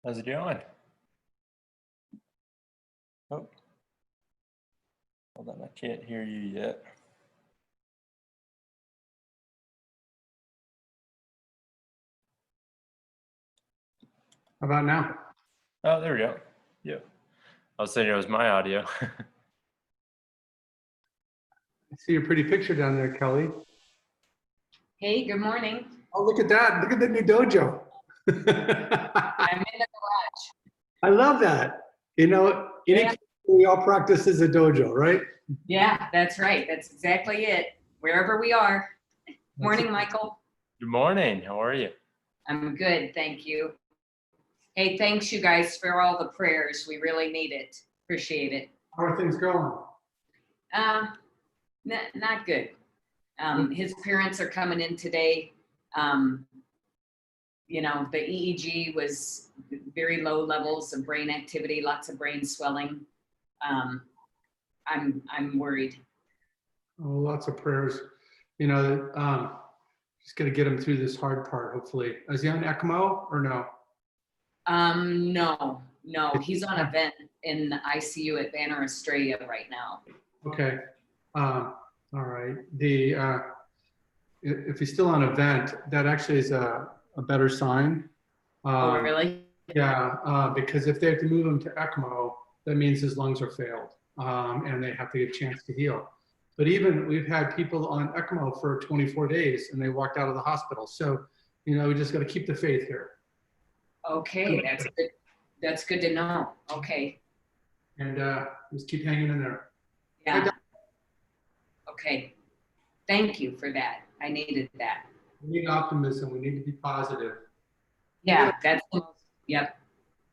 How's it going? Oh, hold on, I can't hear you yet. How about now? Oh, there we go. Yeah. I was saying it was my audio. I see your pretty picture down there, Kelly. Hey, good morning. Oh, look at that. Look at the new dojo. I'm in the garage. I love that. You know, Yeah. we all practice as a dojo, right? Yeah, that's right. That's exactly it. Wherever we are. Morning, Michael. Good morning. How are you? I'm good, thank you. Hey, thanks you guys for all the prayers. We really need it. Appreciate it. How are things going? Not good. His parents are coming in today. You know, the EEG was very low levels of brain activity, lots of brain swelling. I'm worried. Oh, lots of prayers. You know, just going to get him through this hard part, hopefully. Is he on ECMO or no? No, he's on a vent in the ICU at Banner Australia right now. Okay. All right. If he's still on a vent, that actually is a better sign. Oh, really? Yeah, because if they have to move him to ECMO, that means his lungs are failed, and they have to get a chance to heal. But even we've had people on ECMO for 24 days and they walked out of the hospital. So, you know, we just got to keep the faith here. Okay, that's good. That's good to know. Okay. And just keep hanging in there. Yeah. Okay. Thank you for that. I needed that. We need optimism. We need to be positive. Yeah, that's the most, yep.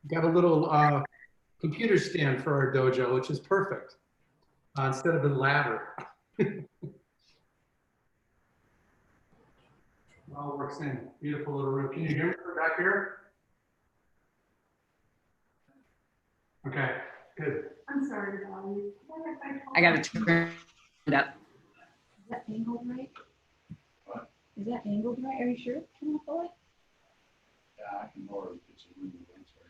Got a little computer stand for our dojo, which is perfect, instead of a ladder. All works in. Beautiful little room. Can you hear me from back here? Okay, good. I'm sorry to bother you. I got to turn it up. Is that angled right? What? Is that angled right? Are you sure? Can I pull it? Yeah, I can lower it. It's a room events right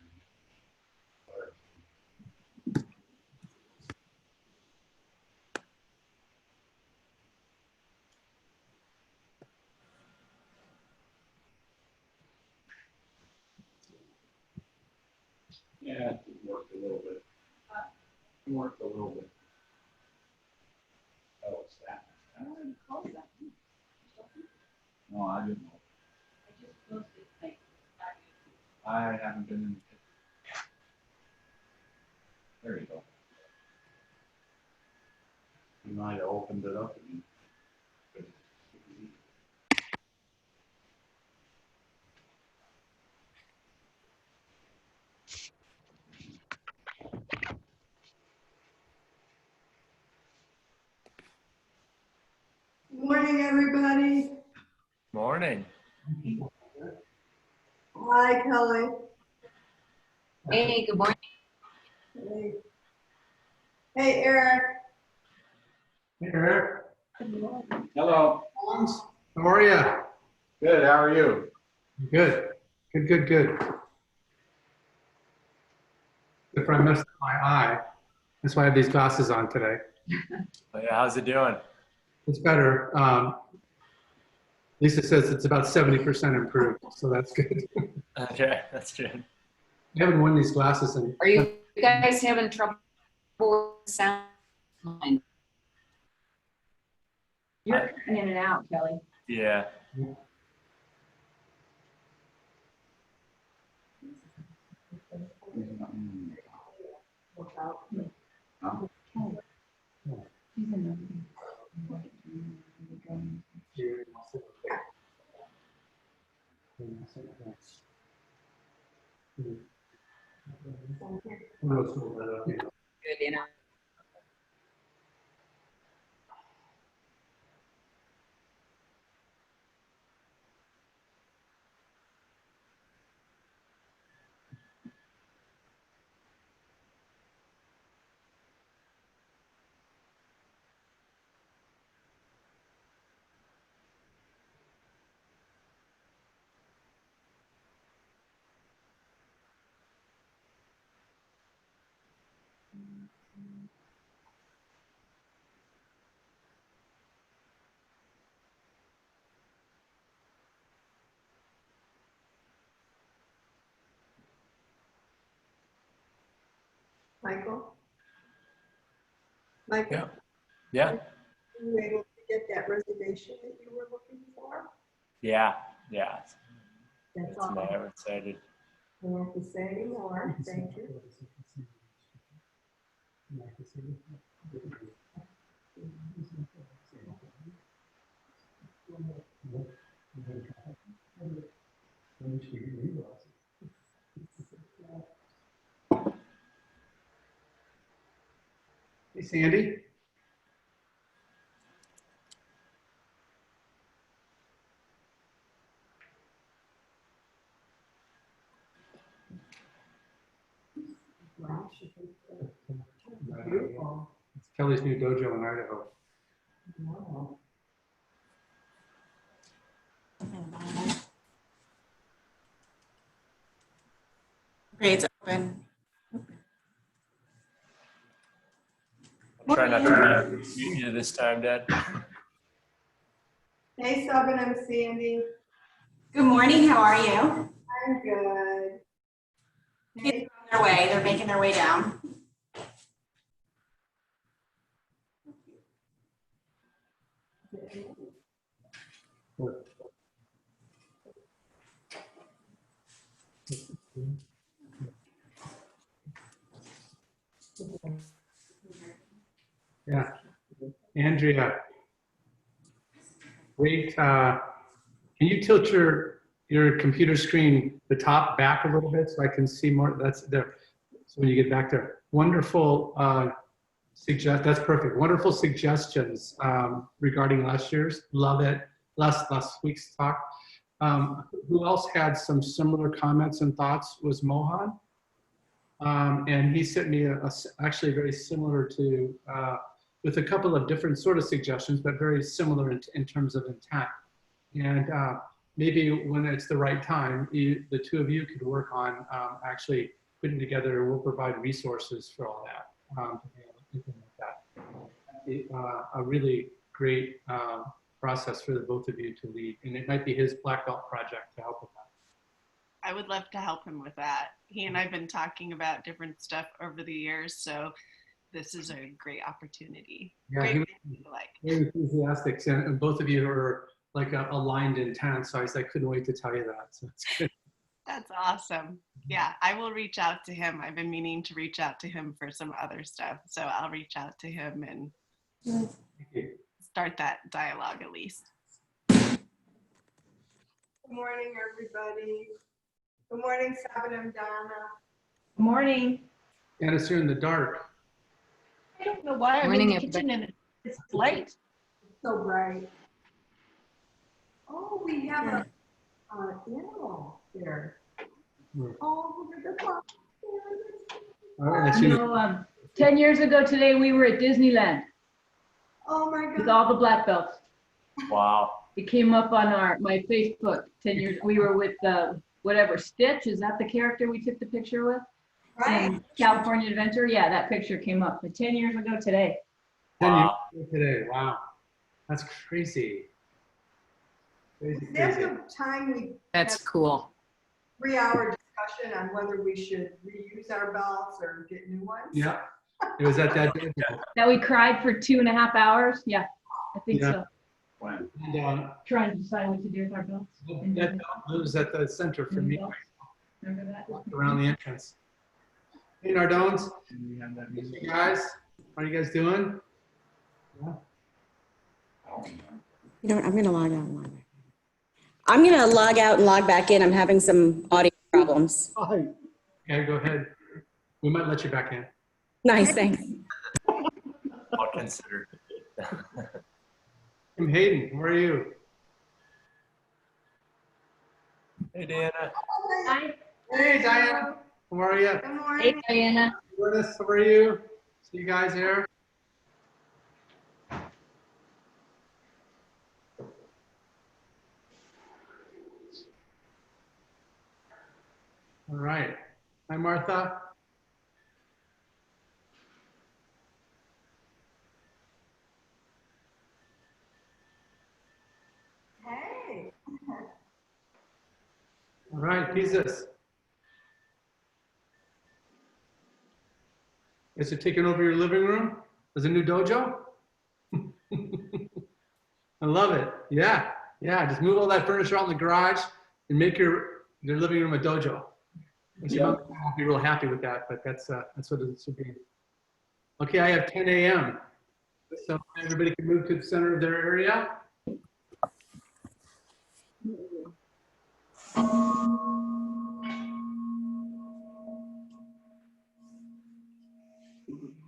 now. Yeah, it worked a little bit. It worked a little bit. Oh, it's that. No, I didn't know. I just closed it. Like, I haven't been in. There you go. You might have opened it up again. Good morning, everybody. Morning. Hi, Kelly. Hey, good morning. Hey, hey Eric. Hey, Eric. Good morning. Hello. How are you? Good. How are you? Good. Good, good, good. If I messed up my eye, that's why I have these glasses on today. Oh, yeah, how's it doing? It's better. Lisa says it's about 70% improved, so that's good. Okay, that's good. I haven't worn these glasses in. Are you guys having trouble with sound? You're cutting in and out, Kelly. Yeah. Huh? He's in Good, you know. Michael? Michael, Yeah. Yeah. were you able to get that reservation that you were looking for? Yeah. Yeah. That's It's all. now I'm excited. I won't be saying any more. Thank you. Hey, Sandy. Wow, she thinks they're beautiful. It's Kelly's new dojo in Idaho. Wow. Okay, it's open. I'll try not to mute you this time, Dad. Hey, Sabin, I'm Sandy. Good morning, how are you? I'm good. Kids are on their way, they're making their way down. Yeah. Andrea, wait, can you tilt your computer screen, the top back a little bit so I can see more? That's there. So when you get back there, wonderful, that's perfect. Wonderful suggestions regarding last year's. Love it. Last week's talk. Who else had some similar comments and thoughts was Mohan. And he sent me actually very similar to, with a couple of different sort of suggestions, but very similar in terms of intent. And maybe when it's the right time, the two of you could work on actually putting together, we'll provide resources for all that, to be able to implement that. A really great process for the both of you to lead. And it might be his black belt project to help with that. I would love to help him with that. He and I have been talking about different stuff over the years, so this is a great opportunity. Yeah, Great very enthusiastic, and both of you are like aligned intent, so I couldn't wait to tell you that. So it's good. That's awesome. Yeah, I will reach out to him. I've been meaning to reach out to him for some other stuff, so I'll reach out to him and start that dialogue at least. Good morning, everybody. Good morning, Sabin and Donna. Good morning. And it's here in the dark. I don't know why I'm in the kitchen and it's light. It's so bright. Oh, we have an animal here. Oh, look at the clock. All right, that's You you. know, 10 years ago today, we were at Disneyland Oh my with God. all the black belts. Wow. It came up on my Facebook 10 years. We were with whatever, Stitch, is that the character we took the picture with? Right. California Adventure, yeah, that picture came up. But 10 years ago today. 10 Wow. years today. Wow, that's crazy. Crazy, There's crazy. a time we That's cool. 3-hour discussion on whether we should reuse our belts or get new ones. Yeah, it was at that day. That we cried for 2.5 hours. Yeah, I think Yeah. so. When? And Trying to decide what to do with our belts. that was at the center for me, Remember that? around the entrance. Hey, Nardones. Can we have that Hey, music? guys. How are you guys doing? Yeah. You know what, I'm gonna log out and log back in. I'm gonna log out and log back in. I'm having some audio problems. Hi. Okay, go ahead. We might let you back in. Nice, thanks. I'll consider. I'm Hayden. Where are you? Hey, Diana. Hi. Hey, Diana. How are you? Good Hey, morning. Diana. Dennis, how are you? See you guys here. All right. Hi, Martha. Hey. All right, Jesus. Is it taking over your living room as a new dojo? I love it. Yeah, yeah. Just move all that furniture out in the garage and make your living room a dojo. Your mom won't be real happy with that, but that's what it should be. Okay, I have 10 a.m. So everybody can move to the center of their area.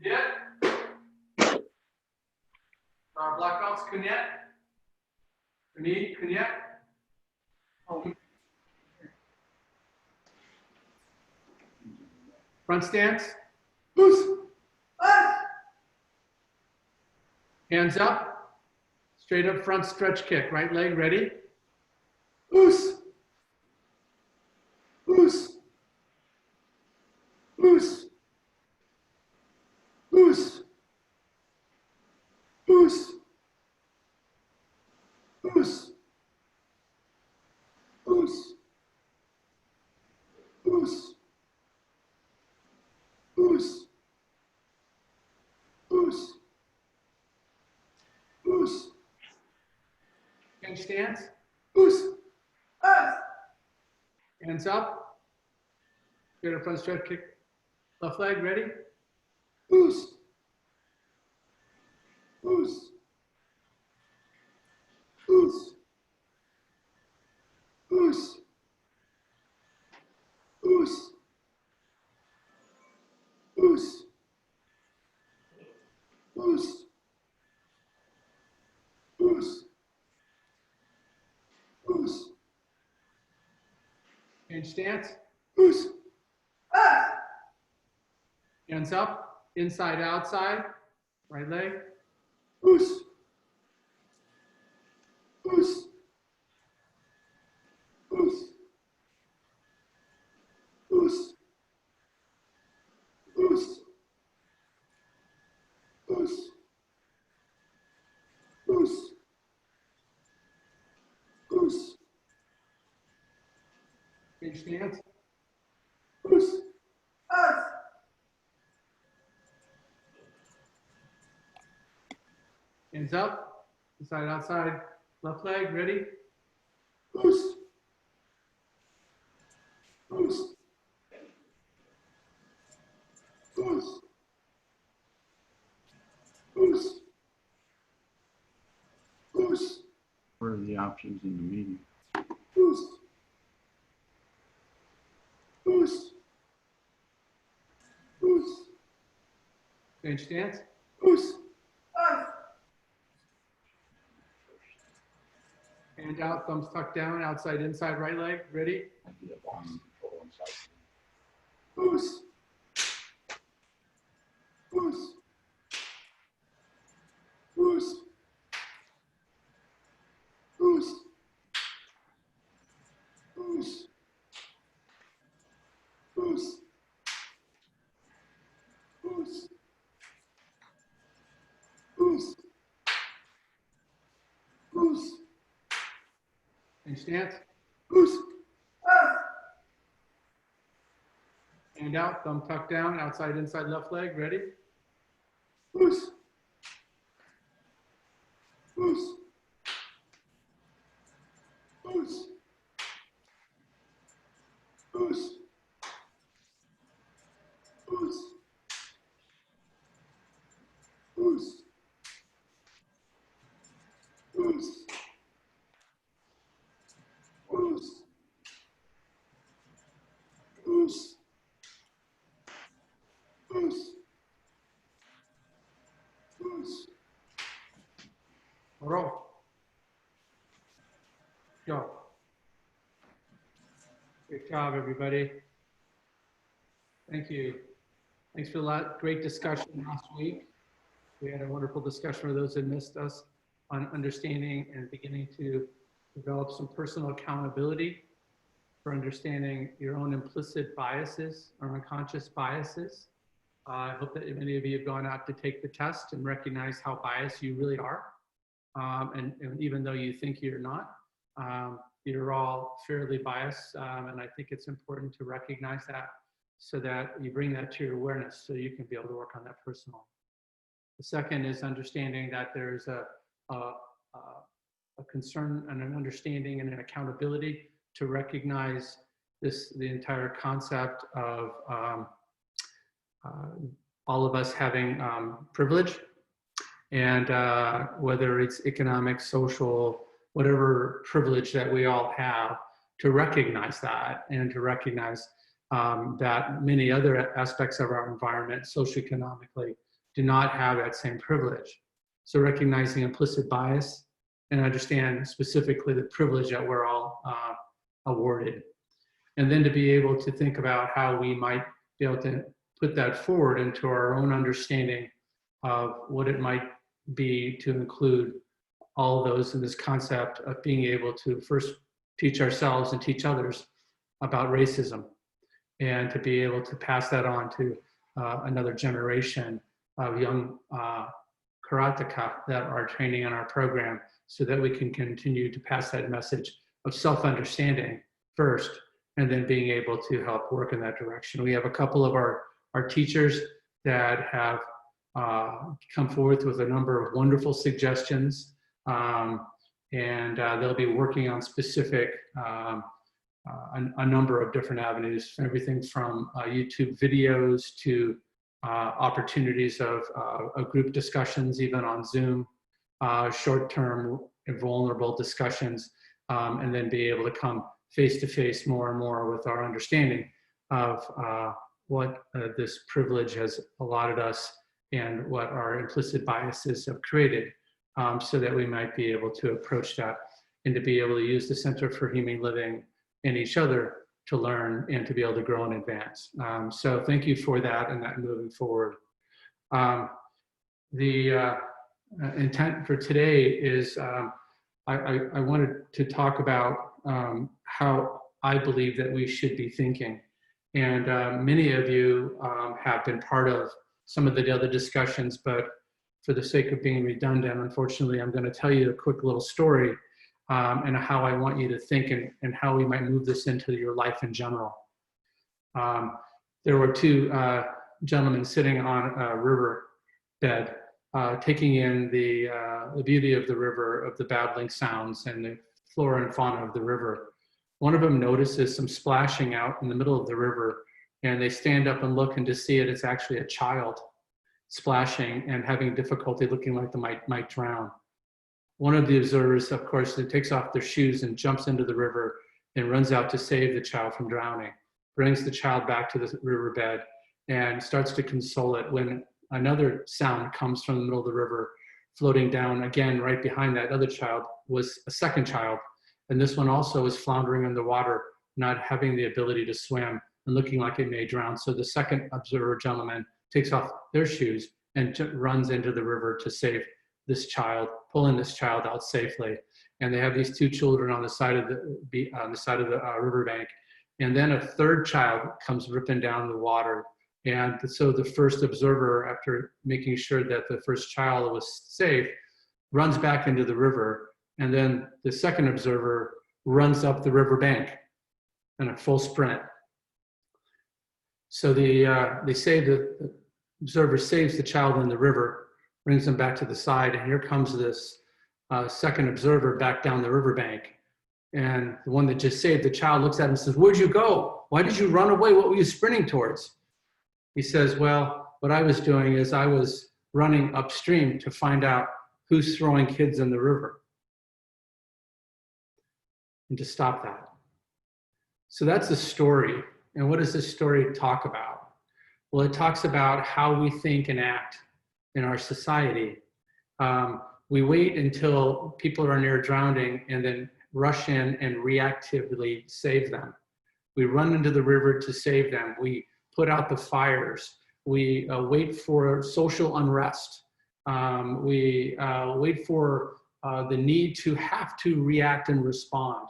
Yeah. Our black belts, cognac. Cognac. Front stance. Loose. Hands up. Straight up front stretch kick. Right leg ready. Loose. Loose. Loose. Loose. Loose. Loose. Loose. Loose. Loose. Loose. Loose. Change stance. Loose. Hands up. Straight up front stretch kick. Left leg ready. Loose. Loose. Loose. Loose. Loose. Loose. Loose. Loose. Loose. Change stance. Loose. Hands up. Inside, outside. Right leg. Loose. Loose. Loose. Loose. Loose. Loose. Loose. Loose. Change stance. Loose. Hands up. Inside, outside. Left leg ready. Loose. Loose. Loose. Loose. Loose. What are the options in the meeting? Loose. Loose. Loose. Change stance. Loose. Hand out, thumbs tucked down, outside, inside, right leg. Ready? Loose. Loose. Loose. Loose. Loose. Loose. Loose. Loose. Loose. And stance. Loose. Hand out, thumb tucked down, outside, inside, left leg. Ready? Loose. Loose. Loose. Loose. Loose. Loose. Loose. Loose. Loose. Loose. Loose. Roll. Go. Great job, everybody. Thank you. Thanks for a great discussion last week. We had a wonderful discussion for those that missed us on understanding and beginning to develop some personal accountability for understanding your own implicit biases or unconscious biases. I hope that many of you have gone out to take the test and recognize how biased you really are. And even though you think you're not, you're all fairly biased. And I think it's important to recognize that so that you bring that to your awareness so you can be able to work on that personal. The second is understanding that there's a concern and an understanding and an accountability to recognize the entire concept of all of us having privilege, and whether it's economic, social, whatever privilege that we all have, to recognize that, and to recognize that many other aspects of our environment, socioeconomically, do not have that same privilege. So recognizing implicit bias and understand specifically the privilege that we're all awarded. And then to be able to think about how we might be able to put that forward into our own understanding of what it might be to include all those in this concept of being able to first teach ourselves and teach others about racism, and to be able to pass that on to another generation of young karateka that are training in our program, so that we can continue to pass that message of self-understanding first, and then being able to help work in that direction. We have a couple of our teachers that have come forth with a number of wonderful suggestions, and they'll be working on specific, a number of different avenues, everything from YouTube videos to opportunities of group discussions, even on Zoom, short-term and vulnerable discussions, and then be able to come face-to-face more and more with our understanding of what this privilege has allotted us and what our implicit biases have created, so that we might be able to approach that and to be able to use the Center for Humane Living and each other to learn and to be able to grow and advance. So thank you for that and that moving forward. The intent for today is I wanted to talk about how I believe that we should be thinking. And many of you have been part of some of the other discussions, but for the sake of being redundant, unfortunately, I'm going to tell you a quick little story and how I want you to think, and how we might move this into your life in general. There were two gentlemen sitting on a river bed, taking in the beauty of the river, of the babbling sounds and the flora and fauna of the river. One of them notices some splashing out in the middle of the river, and they stand up and look, and to see it, it's actually a child splashing and having difficulty, looking like they might drown. One of the observers, of course, takes off their shoes and jumps into the river and runs out to save the child from drowning, brings the child back to the riverbed and starts to console it, when another sound comes from the middle of the river, floating down again. Right behind that other child was a second child, and this one also is floundering in the water, not having the ability to swim and looking like it may drown. So the second observer gentleman takes off their shoes and runs into the river to save this child, pulling this child out safely. And they have these two children on the side of the riverbank. And then a third child comes ripping down the water. And so the first observer, after making sure that the first child was safe, runs back into the river. And then the second observer runs up the riverbank in a full sprint. So the observer saves the child in the river, brings him back to the side, and here comes this second observer back down the riverbank. And the one that just saved the child looks at him and says, "Where'd you go? Why did you run away? What were you sprinting towards?" He says, "Well, what I was doing is I was running upstream to find out who's throwing kids in the river, and to stop that." So that's the story. And what does this story talk about? Well, it talks about how we think and act in our society. We wait until people are near drowning and then rush in and reactively save them. We run into the river to save them. We put out the fires. We wait for social unrest. We wait for the need to have to react and respond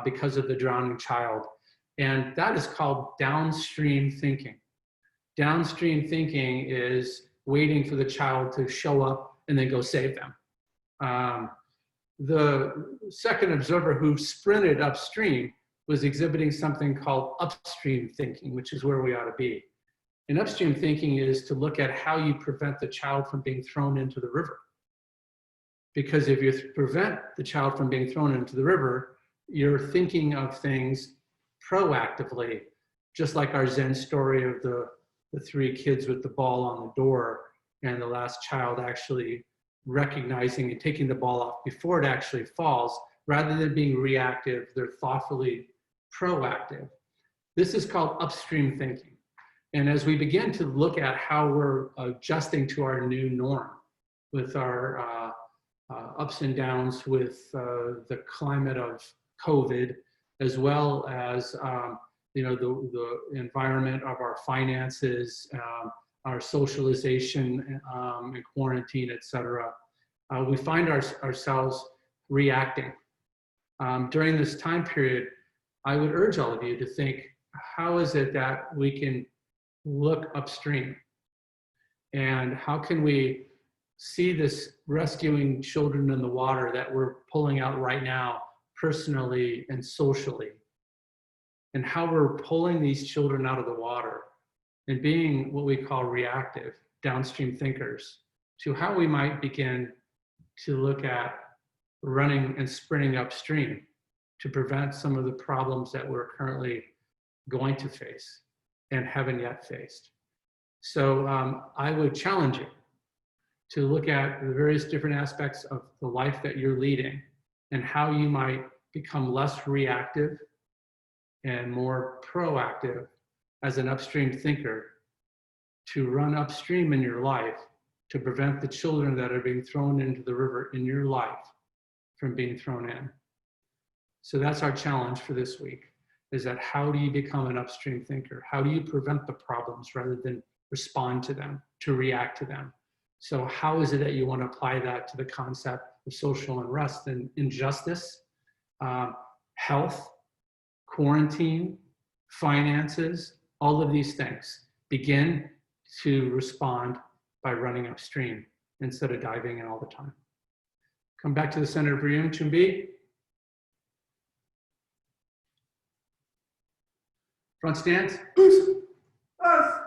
because of the drowning child. And that is called downstream thinking. Downstream thinking is waiting for the child to show up and then go save them. The second observer who sprinted upstream was exhibiting something called upstream thinking, which is where we ought to be. And upstream thinking is to look at how you prevent the child from being thrown into the river. Because if you prevent the child from being thrown into the river, you're thinking of things proactively, just like our Zen story of the 3 kids with the ball on the door and the last child actually recognizing and taking the ball off before it actually falls. Rather than being reactive, they're thoughtfully proactive. This is called upstream thinking. And as we begin to look at how we're adjusting to our new norm with our ups and downs with the climate of COVID, as well as the environment of our finances, our socialization and quarantine, et cetera, we find ourselves reacting. During this time period, I would urge all of you to think, how is it that we can look upstream? And how can we see this rescuing children in the water that we're pulling out right now, personally and socially? And how we're pulling these children out of the water and being what we call reactive, downstream thinkers, to how we might begin to look at running and sprinting upstream to prevent some of the problems that we're currently going to face and haven't yet faced. So I would challenge you to look at the various different aspects of the life that you're leading and how you might become less reactive and more proactive as an upstream thinker to run upstream in your life to prevent the children that are being thrown into the river in your life from being thrown in. So that's our challenge for this week, is that how do you become an upstream thinker? How do you prevent the problems rather than respond to them, to react to them? So how is it that you want to apply that to the concept of social unrest and injustice, health, quarantine, finances, all of these things? Begin to respond by running upstream instead of diving in all the time. Come back to the center of your room, Chumbi. Front stance. Us.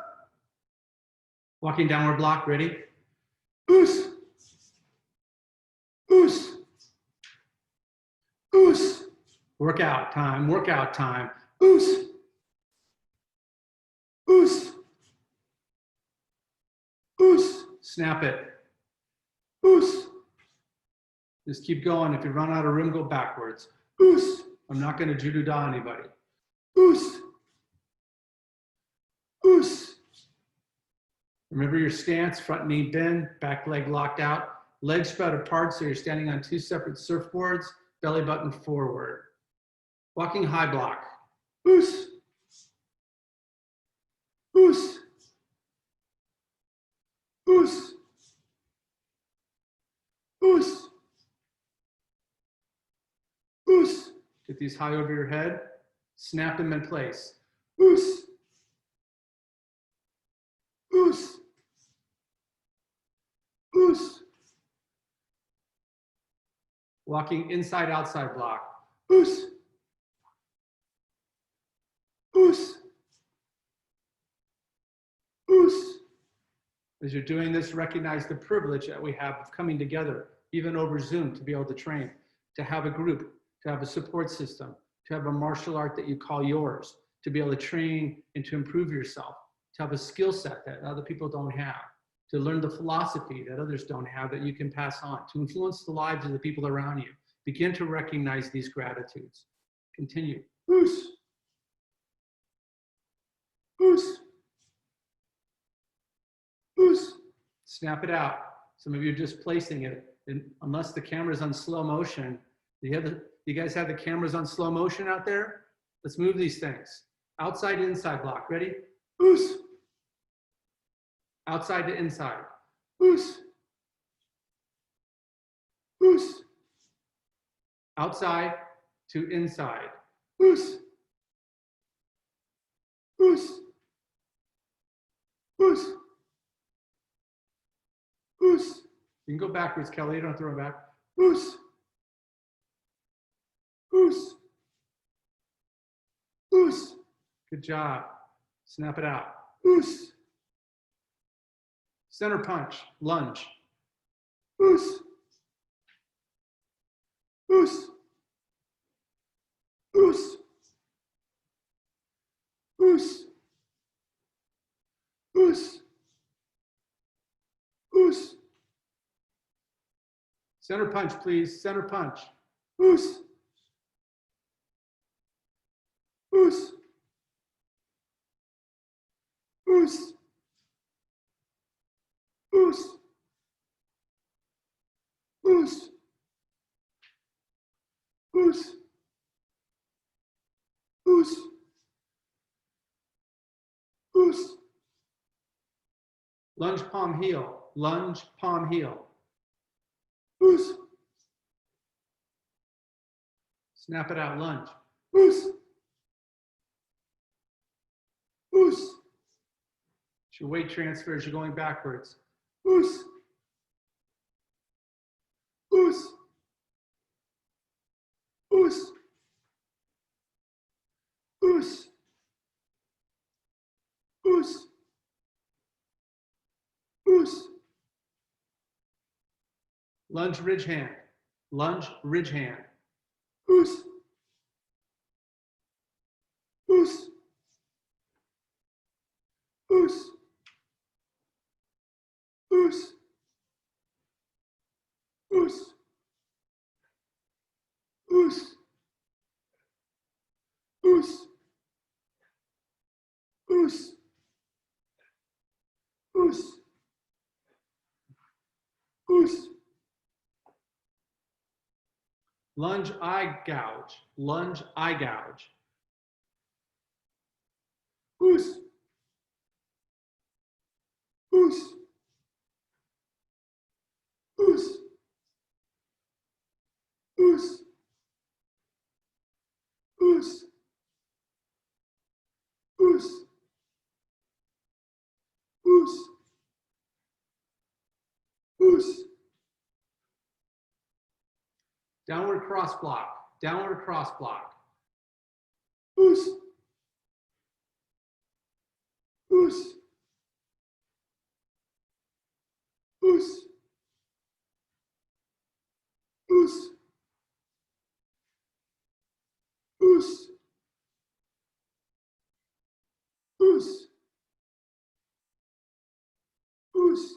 Walking downward block, ready? Us. Us. Us. Workout time, workout time. Us. Us. Us. Snap it. Us. Just keep going. If you run out of room, go backwards. Us. I'm not going to judo-da anybody. Us. Us. Remember your stance, front knee bend, back leg locked out, legs spread apart so you're standing on 2 separate surfboards, belly button forward. Walking high block. Us. Us. Us. Us. Us. Get these high over your head. Snap them in place. Us. Us. Us. Walking inside outside block. Us. Us. Us. As you're doing this, recognize the privilege that we have of coming together, even over Zoom, to be able to train, to have a group, to have a support system, to have a martial art that you call yours, to be able to train and to improve yourself, to have a skill set that other people don't have, to learn the philosophy that others don't have that you can pass on, to influence the lives of the people around you. Begin to recognize these gratitudes. Continue. Us. Us. Us. Snap it out. Some of you are just placing it. And unless the camera's on slow motion, you guys have the cameras on slow motion out there? Let's move these things. Outside to inside block. Ready? Us. Outside to inside. Us. Us. Outside to inside. Us. Us. Us. Us. You can go backwards, Kelly. You don't have to run back. Us. Us. Good job. Snap it out. Oos. Center punch, lunge. Oos. Oos. Oos. Oos. Oos. Oos. Center punch, please. Center punch. Oos. Oos. Oos. Oos. Oos. Oos. Oos. Oos. Lunge, palm, heel. Lunge, palm, heel. Oos. Snap it out, lunge. Oos. Oos. It's your weight transfer as you're going backwards. Oos. Oos. Oos. Oos. Oos. Oos. Lunge, ridge hand. Lunge, ridge hand. Oos. Oos. Oos. Oos. Oos. Oos. Oos. Oos. Oos. Oos. Lunge, eye gouge. Lunge, eye gouge. Oos. Oos. Oos. Oos. Oos. Oos. Oos. Oos. Downward cross block. Downward cross block. Oos. Oos. Oos. Oos. Oos. Oos. Oos.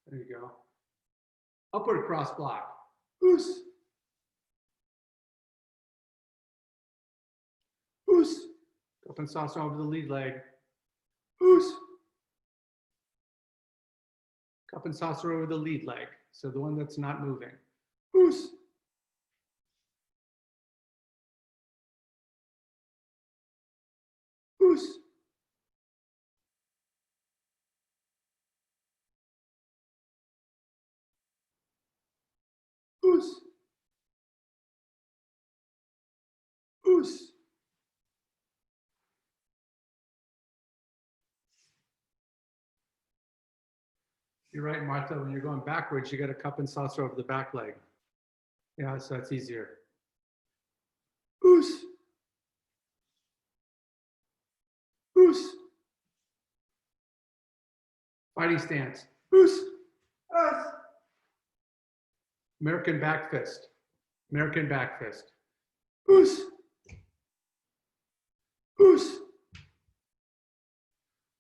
There you go. Upward cross block. Oos. Oos. Open saucer over the lead leg. Oos. Cup and saucer over the lead leg. So the one that's not moving. Oos. Oos. Oos. Oos. You're right, Martha, when you're going backwards, you got a cup and saucer over the back leg. Yeah, so that's easier. Oos. Oos. Fighting stance. Oos. Oos. American back fist. American back fist. Oos. Oos.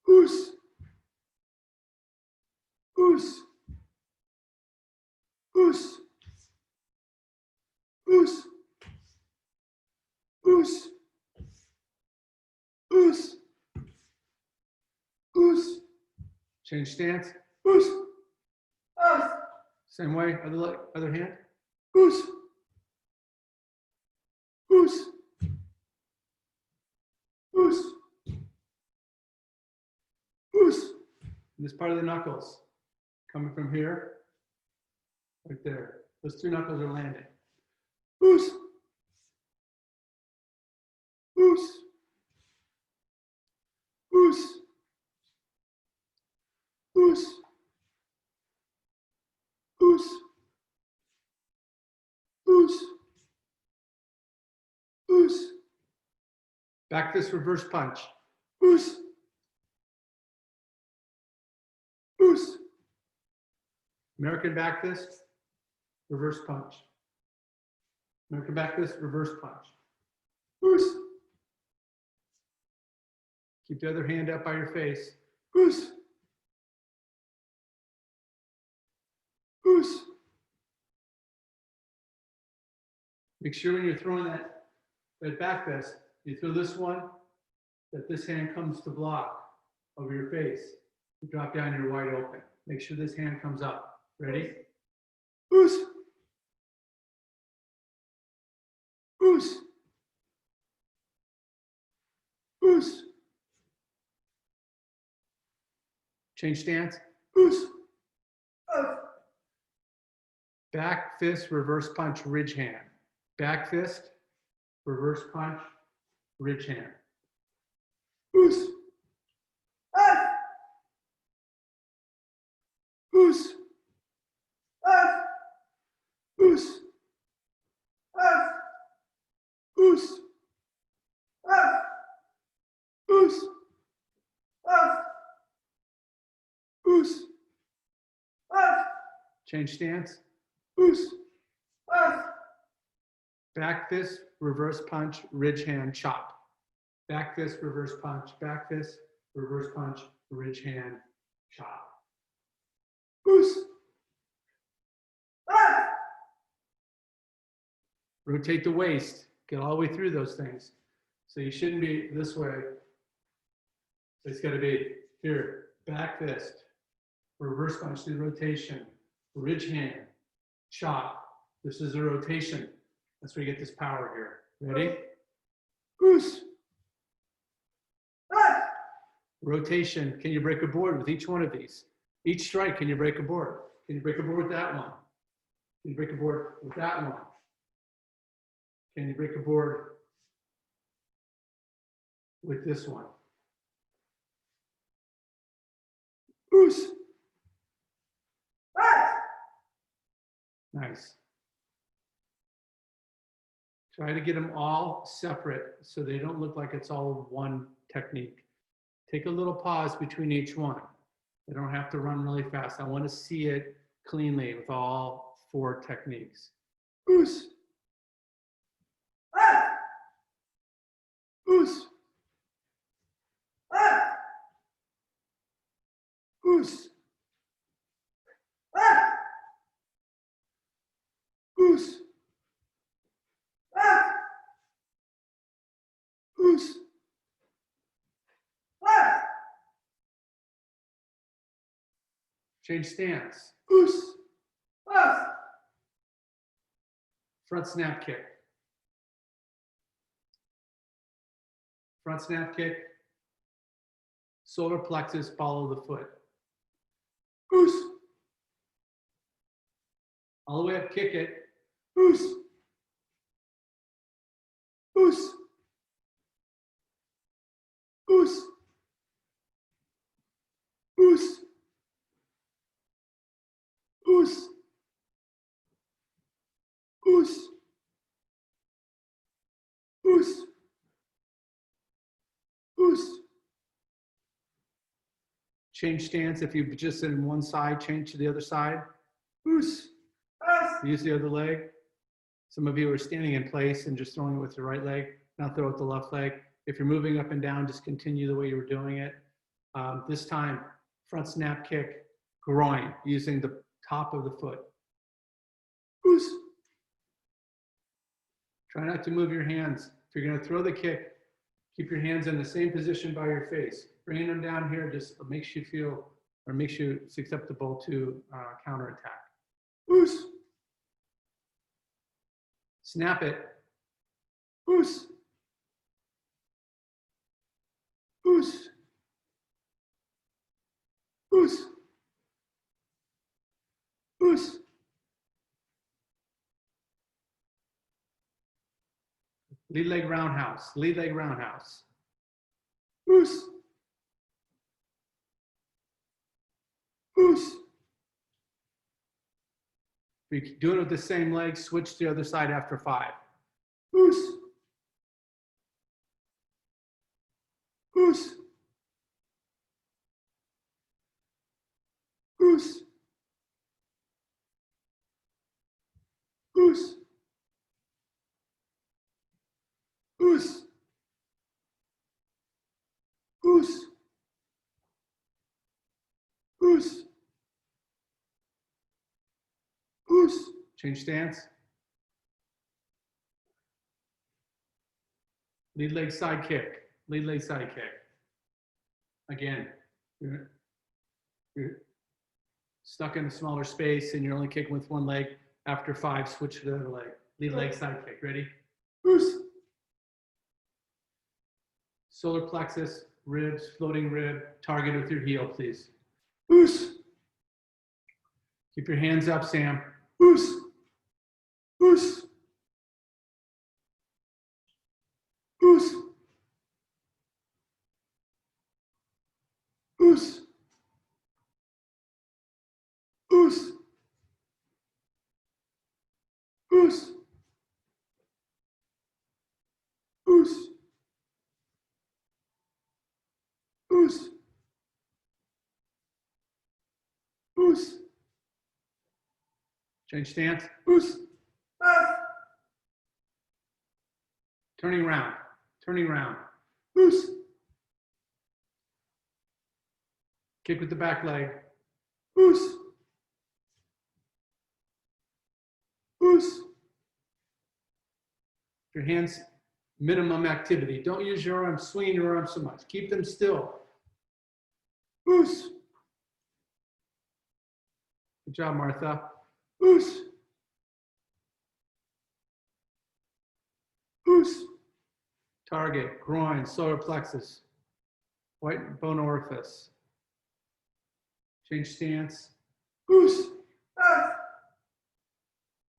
Oos. Oos. Oos. Oos. Oos. Oos. Oos. Change stance. Oos. Oos. Same way, other hand. Oos. Oos. Oos. Oos. And this part of the knuckles coming from here, right there. Those two knuckles are landing. Oos. Oos. Oos. Oos. Oos. Oos. Oos. Back fist, reverse punch. Oos. Oos. American back fist, reverse punch. American back fist, reverse punch. Oos. Keep the other hand up by your face. Oos. Oos. Make sure when you're throwing that back fist, you throw this one, that this hand comes to block over your face. You drop down, you're wide open. Make sure this hand comes up. Ready? Oos. Oos. Oos. Change stance. Oos. Back fist, reverse punch, ridge hand. Back fist, reverse punch, ridge hand. Oos. Oos. Oos. Oos. Oos. Oos. Change stance. Oos. Back fist, reverse punch, ridge hand, chop. Back fist, reverse punch, back fist, reverse punch, ridge hand, chop. Oos. Rotate the waist. Get all the way through those things. So you shouldn't be this way. It's got to be here. Back fist, reverse punch through rotation, ridge hand, chop. This is a rotation. That's where you get this power here. Ready? Oos. Rotation. Can you break a board with each one of these? Each strike, can you break a board? Can you break a board with that one? Can you break a board with that one? Can you break a board with this one? Oos. Nice. Try to get them all separate so they don't look like it's all one technique. Take a little pause between each one. They don't have to run really fast. I want to see it cleanly with all 4 techniques. Oos. Oos. Oos. Oos. Oos. Change stance. Oos. Front snap kick. Front snap kick. Solar plexus, follow the foot. Oos. All the way up, kick it. Oos. Oos. Oos. Oos. Oos. Oos. Oos. Oos. Change stance. If you've just in one side, change to the other side. Oos. Use the other leg. Some of you are standing in place and just throwing it with your right leg. Now throw with the left leg. If you're moving up and down, just continue the way you were doing it. This time, front snap kick, groin, using the top of the foot. Oos. Try not to move your hands. If you're going to throw the kick, keep your hands in the same position by your face. Bringing them down here just makes you feel, or makes you susceptible to counterattack. Oos. Snap it. Oos. Oos. Oos. Oos. Lead leg roundhouse. Lead leg roundhouse. Oos. Oos. If you do it with the same leg, switch to the other side after 5. Oos. Oos. Oos. Oos. Oos. Oos. Change stance. Lead leg side kick. Lead leg side kick. Again, you're stuck in a smaller space and you're only kicking with one leg. After 5, switch to the other leg. Lead leg side kick. Ready? Oos. Solar plexus, ribs, floating rib. Target with your heel, please. Oos. Keep your hands up, Sam. Oos. Oos. Oos. Oos. Oos. Oos. Oos. Oos. Oos. Change stance. Oos. Turning around. Turning around. Oos. Kick with the back leg. Oos. Oos. Your hands, minimum activity. Don't use your arms, swing your arms so much. Keep them still. Oos. Good job, Martha. Oos. Oos. Target, groin, solar plexus, white bone orifice. Change stance. Oos.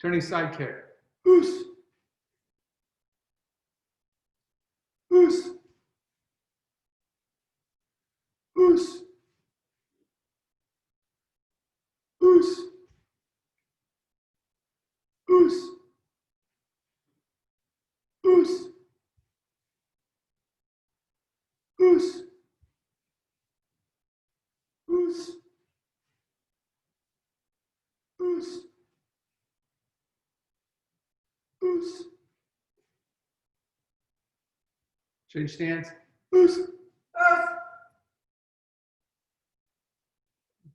Turning side kick. Oos. Oos. Oos. Oos. Oos. Oos. Oos. Oos. Oos. Oos. Change stance. Oos.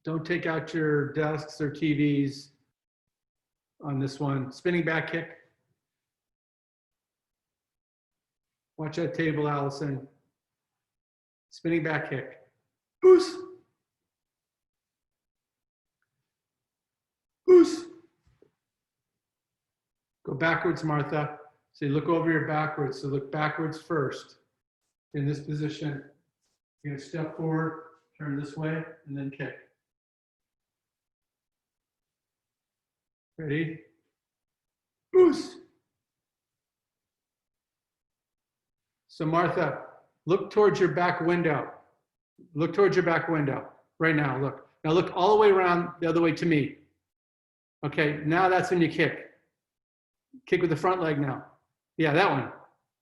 Don't take out your desks or TVs on this one. Spinning back kick. Watch that table, Allison. Spinning back kick. Oos. Oos. Go backwards, Martha. So you look over your backwards. So look backwards first. In this position, you're gonna step forward, turn this way, and then kick. Ready? Oos. So Martha, look towards your back window. Look towards your back window right now. Look. Now look all the way around the other way to me. Okay, now that's when you kick. Kick with the front leg now. Yeah, that one.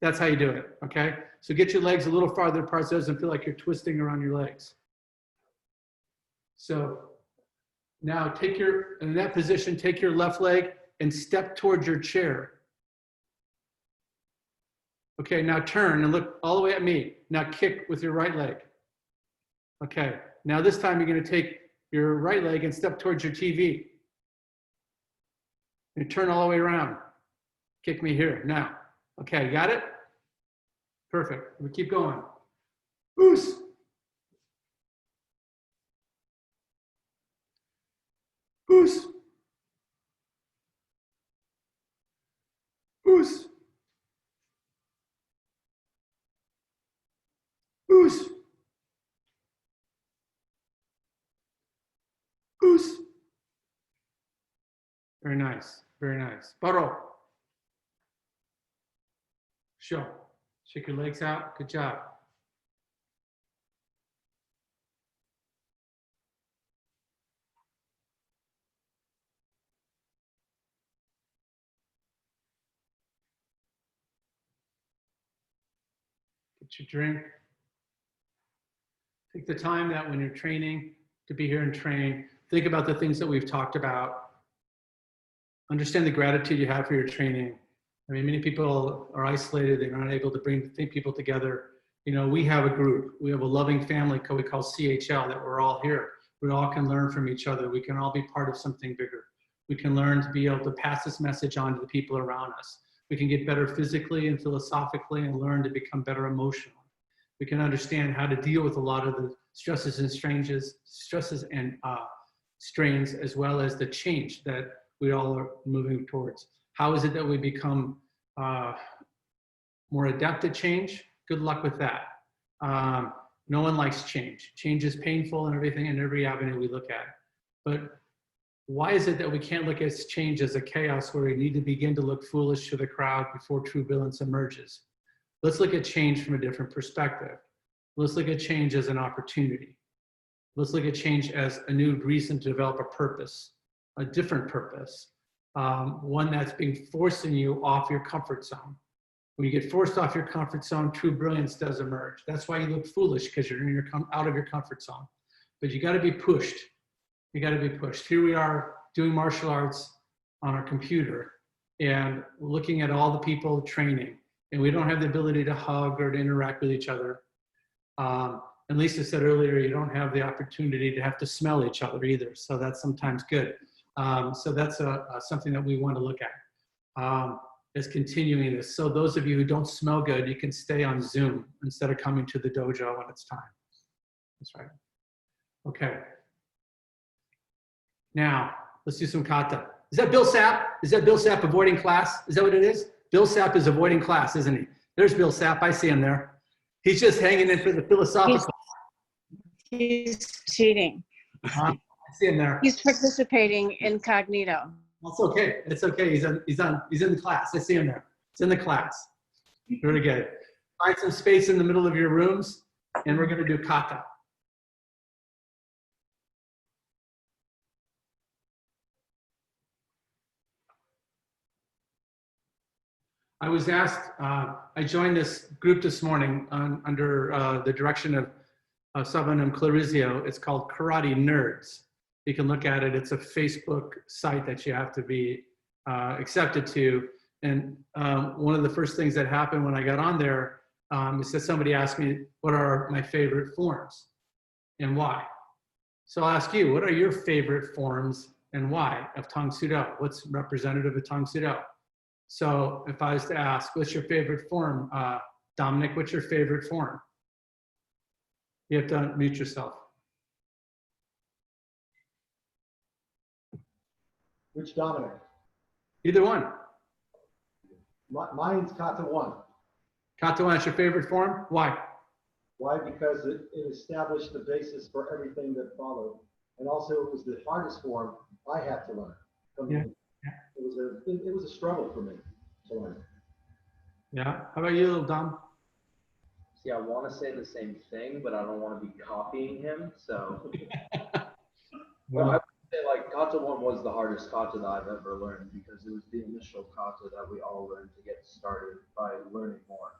That's how you do it, okay? So get your legs a little farther apart so it doesn't feel like you're twisting around your legs. So now in that position, take your left leg and step towards your chair. Okay, now turn and look all the way at me. Now kick with your right leg. Okay, now this time you're gonna take your right leg and step towards your TV. And turn all the way around. Kick me here, now. Okay, got it? Perfect, we keep going. Oos. Oos. Oos. Oos. Oos. Very nice, very nice. Baro. Show. Shake your legs out. Good job. Get your drink. Take the time that when you're training to be here and train, think about the things that we've talked about. Understand the gratitude you have for your training. I mean, many people are isolated. They're not able to bring people together. You know, we have a group. We have a loving family we call CHL, that we're all here. We all can learn from each other. We can all be part of something bigger. We can learn to be able to pass this message on to the people around us. We can get better physically and philosophically and learn to become better emotionally. We can understand how to deal with a lot of the stresses and strains, as well as the change that we all are moving towards. How is it that we become more adept at change? Good luck with that. No one likes change. Change is painful and everything in every avenue we look at. But why is it that we can't look at change as a chaos where we need to begin to look foolish to the crowd before true balance emerges? Let's look at change from a different perspective. Let's look at change as an opportunity. Let's look at change as a new reason to develop a purpose, a different purpose, one that's being forcing you off your comfort zone. When you get forced off your comfort zone, true brilliance does emerge. That's why you look foolish, because you're out of your comfort zone. But you got to be pushed. You got to be pushed. Here we are doing martial arts on our computer and looking at all the people training, and we don't have the ability to hug or to interact with each other. And Lisa said earlier, you don't have the opportunity to have to smell each other either. So that's sometimes good. So that's something that we want to look at. Is continuing this. So those of you who don't smell good, you can stay on Zoom instead of coming to the dojo when it's time. That's right. Okay. Now, let's do some kata. Is that Bill Sapp? Is that Bill Sapp avoiding class? Is that what it is? Bill Sapp is avoiding class, isn't he? There's Bill Sapp. I see him there. He's just hanging in for the philosophical. He's cheating. I see him there. He's participating incognito. That's okay. It's okay. He's in the class. I see him there. It's in the class. Very good. Find some space in the middle of your rooms, and we're going to do kata. I was asked, I joined this group this morning under the direction of Savanam Clarizio. It's called Karate Nerds. You can look at it. It's a Facebook site that you have to be accepted to. And one of the first things that happened when I got on there is that somebody asked me, what are my favorite forms and why? So I'll ask you, what are your favorite forms and why of Tang Soo Do? What's representative of Tang Soo Do? So if I was to ask, what's your favorite form? Dominic, what's your favorite form? You have to unmute yourself. Which Dominic? Either one. Mine's Kata 1. Kata 1 is your favorite form? Why? Why? Because it established the basis for everything that followed. And also it was the hardest form I had to learn. Yeah. It was a struggle for me to learn. Yeah. How about you, little Dom? See, I want to say the same thing, but I don't want to be copying him. So, well, I would say like kata 1 was the hardest kata that I've ever learned because it was the initial kata that we all learned to get started by learning more.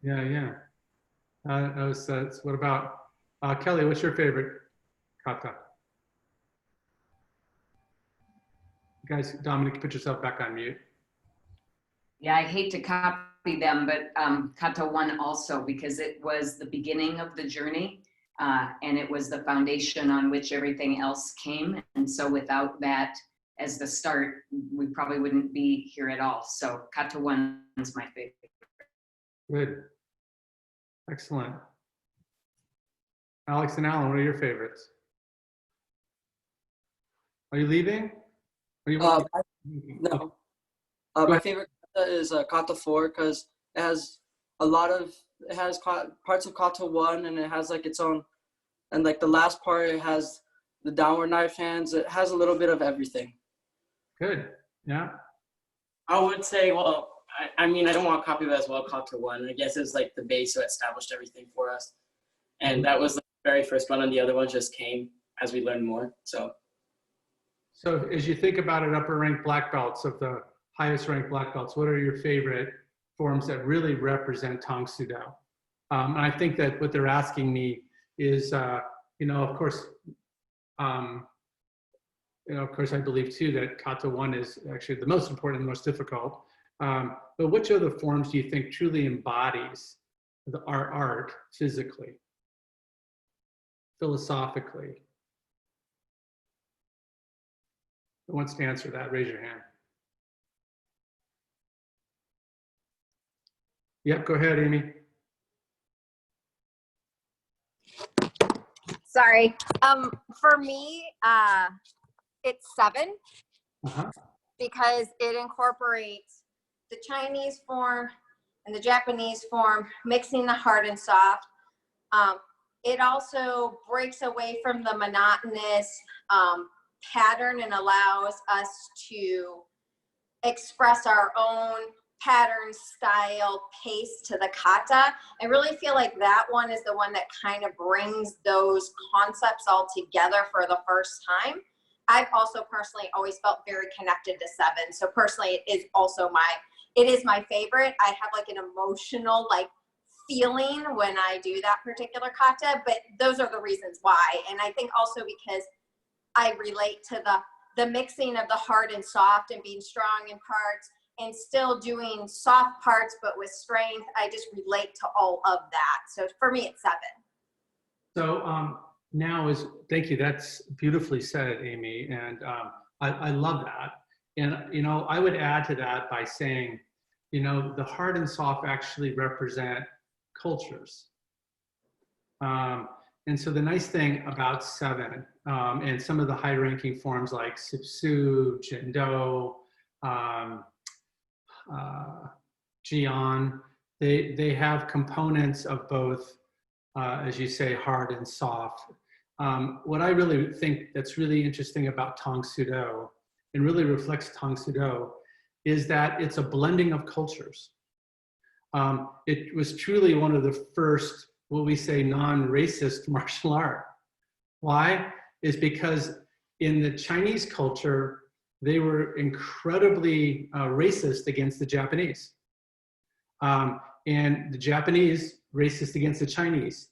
Yeah, yeah. What about Kelly? What's your favorite kata? Guys, Dominic, put yourself back on mute. Yeah, I hate to copy them, but Kata 1 also, because it was the beginning of the journey and it was the foundation on which everything else came. And so without that as the start, we probably wouldn't be here at all. So Kata 1 is my favorite. Good. Excellent. Alex and Alan, what are your favorites? Are you leaving? Are you no. My favorite kata is kata 4 because it has parts of kata 1 and it has like its own, and like the last part it has the downward knife hands. It has a little bit of everything. Good. Yeah. I would say, well, I mean, I don't want to copy that as well, kata 1. I guess it's like the base that established everything for us. And that was the very first one, and the other ones just came as we learned more. So as you think about it, upper rank black belts, of the highest ranked black belts, what are your favorite forms that really represent Tang Soo Do? And I think that what they're asking me is, you know, of course, of course, I believe too that kata 1 is actually the most important and the most difficult. But which other forms do you think truly embodies our art physically, philosophically? Who wants to answer that? Raise your hand. Yep, go ahead, Amy. Sorry. For me, it's 7 because it incorporates the Chinese form and the Japanese form, mixing the hard and soft. It also breaks away from the monotonous pattern and allows us to express our own pattern, style, pace to the kata. I really feel like that one is the one that kind of brings those concepts all together for the first time. I've also personally always felt very connected to 7. So personally, it is also my favorite. I have like an emotional feeling when I do that particular kata, but those are the reasons why. And I think also because I relate to the mixing of the hard and soft and being strong in parts and still doing soft parts, but with strength. I just relate to all of that. So for me, it's 7. So thank you. That's beautifully said, Amy. And I love that. And, I would add to that by saying, the hard and soft actually represent cultures. And so the nice thing about 7 and some of the high ranking forms like Sipsu, Jendo, Jian, they have components of both, as you say, hard and soft. What I really think that's really interesting about Tang Soo Do and really reflects Tang Soo Do is that it's a blending of cultures. It was truly one of the first, what we say, non-racist martial art. Why? Is because in the Chinese culture, they were incredibly racist against the Japanese. And the Japanese racist against the Chinese.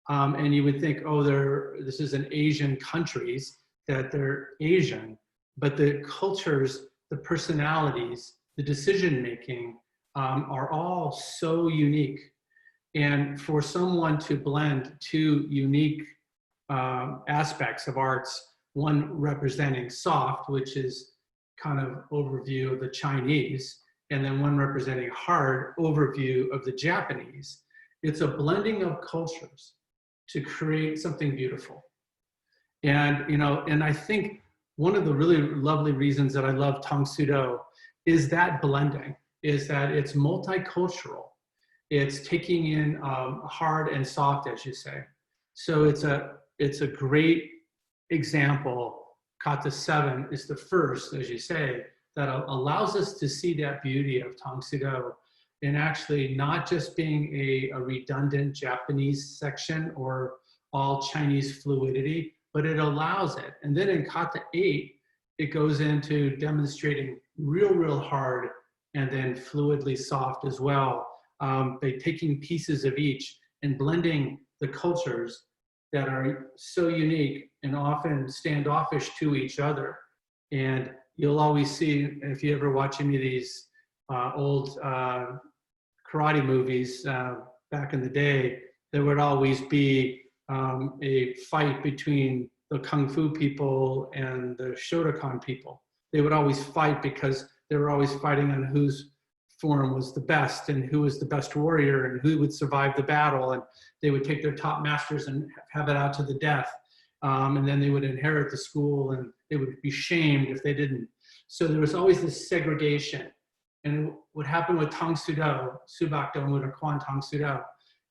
And you would think, oh, this is an Asian countries, that they're Asian, but the cultures, the personalities, the decision-making are all so unique. And for someone to blend 2 unique aspects of arts, one representing soft, which is kind of overview of the Chinese, and then one representing hard, overview of the Japanese. It's a blending of cultures to create something beautiful. And, and I think one of the really lovely reasons that I love Tang Soo Do is that blending, is that it's multicultural. It's taking in hard and soft, as you say. So it's a great example. Kata 7 is the first, as you say, that allows us to see that beauty of Tang Soo Do and actually not just being a redundant Japanese section or all Chinese fluidity, but it allows it. And then in Kata 8, it goes into demonstrating real hard and then fluidly soft as well, by taking pieces of each and blending the cultures that are so unique and often standoffish to each other. And you'll always see, if you ever watch any of these old karate movies back in the day, there would always be a fight between the Kung Fu people and the Shotokan people. They would always fight because they were always fighting on whose form was the best and who was the best warrior and who would survive the battle. And they would take their top masters and have it out to the death. And then they would inherit the school and they would be shamed if they didn't. So there was always this segregation. And what happened with Tang Soo Do, Subak Do Muda Kwan Tang Soo Do,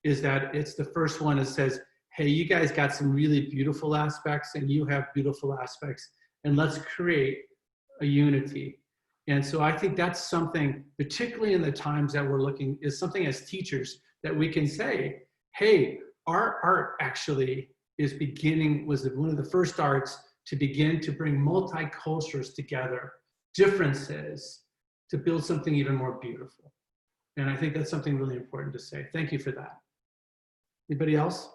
is that it's the first one that says, hey, you guys got some really beautiful aspects and you have beautiful aspects, and let's create a unity. And so I think that's something, particularly in the times that we're looking, is something as teachers that we can say, hey, our art actually was one of the first arts to begin to bring multicultures together, differences, to build something even more beautiful. And I think that's something really important to say. Thank you for that. Anybody else?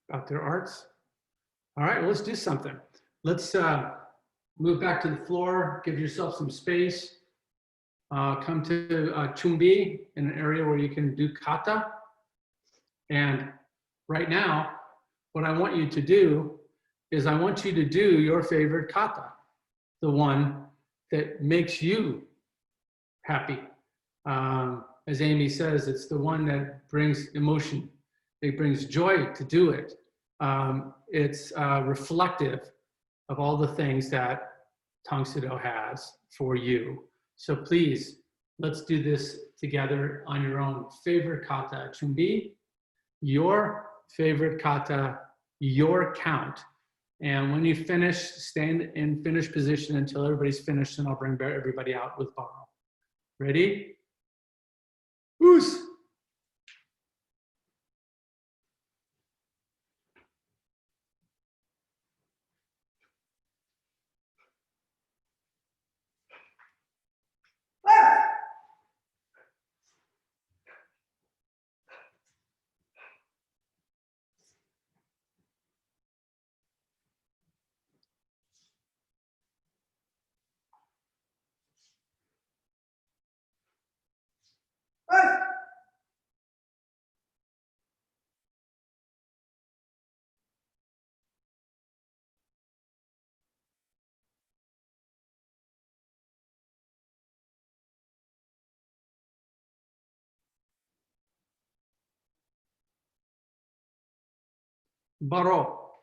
About their arts? All right, well, let's do something. Let's move back to the floor, give yourself some space. Come to Chumbi, in an area where you can do kata. And right now, what I want you to do is I want you to do your favorite kata, the one that makes you happy. As Amy says, it's the one that brings emotion. It brings joy to do it. It's reflective of all the things that Tang Soo Do has for you. So please, let's do this together on your own. Favorite kata, Chumbi, your favorite kata, your count. And when you finish, stand in finish position until everybody's finished, and I'll bring everybody out with Baro. Ready? Oos! Baro.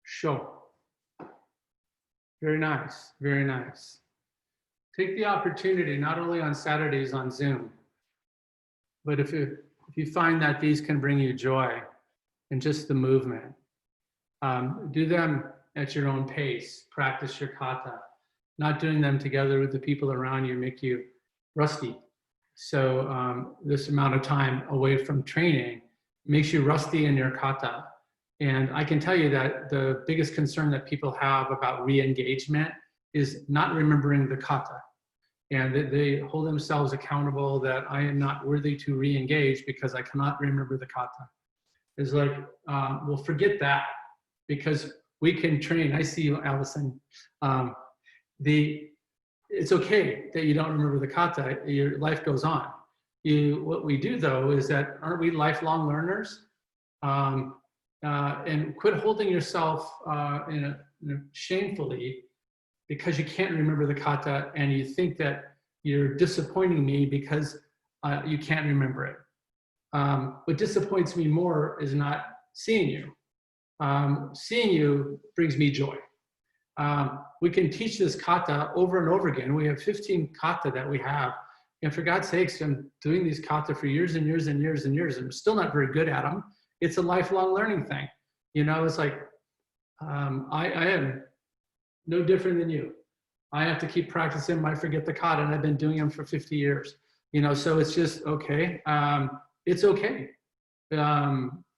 Show. Very nice, very nice. Take the opportunity, not only on Saturdays on Zoom, but if you find that these can bring you joy and just the movement, do them at your own pace. Practice your kata. Not doing them together with the people around you make you rusty. So this amount of time away from training makes you rusty in your kata. And I can tell you that the biggest concern that people have about re-engagement is not remembering the kata. And they hold themselves accountable that I am not worthy to re-engage because I cannot remember the kata. It's like, well, forget that, because we can train. I see you, Allison. It's okay that you don't remember the kata. Your life goes on. What we do, though, is that, aren't we lifelong learners? And quit holding yourself shamefully because you can't remember the kata and you think that you're disappointing me because you can't remember it. What disappoints me more is not seeing you. Seeing you brings me joy. We can teach this kata over and over again. We have 15 kata that we have. And for God's sakes, I'm doing these kata for years and years and years and years. And I'm still not very good at them. It's a lifelong learning thing. You know, it's like, I am no different than you. I have to keep practicing my forget the kata, and I've been doing them for 50 years. You know, so it's just, okay. It's okay.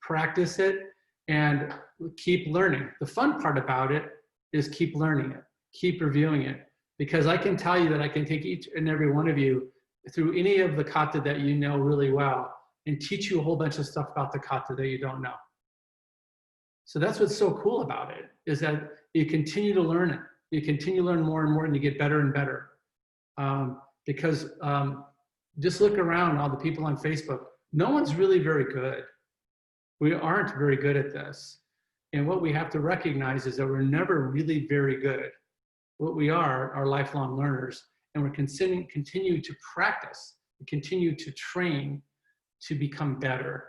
Practice it and keep learning. The fun part about it is keep learning it, keep reviewing it, because I can tell you that I can take each and every one of you through any of the kata that you know really well and teach you a whole bunch of stuff about the kata that you don't know. So that's what's so cool about it, is that you continue to learn it. You continue to learn more and more, and you get better and better. Because just look around, all the people on Facebook, no one's really very good. We aren't very good at this. And what we have to recognize is that we're never really very good. What we are lifelong learners, and we're continue to practice, continue to train to become better.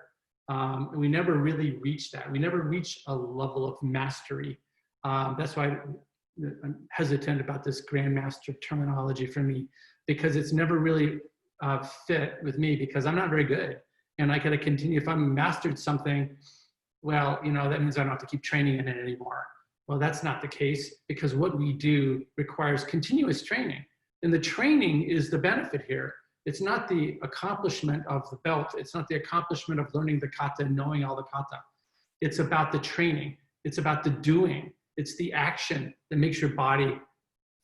We never really reach that. We never reach a level of mastery. That's why I'm hesitant about this grandmaster terminology for me, because it's never really fit with me, because I'm not very good. And I got to continue. If I'm mastered something, well, you know, that means I don't have to keep training in it anymore. Well, that's not the case, because what we do requires continuous training. And the training is the benefit here. It's not the accomplishment of the belt. It's not the accomplishment of learning the kata and knowing all the kata. It's about the training. It's about the doing. It's the action that makes your body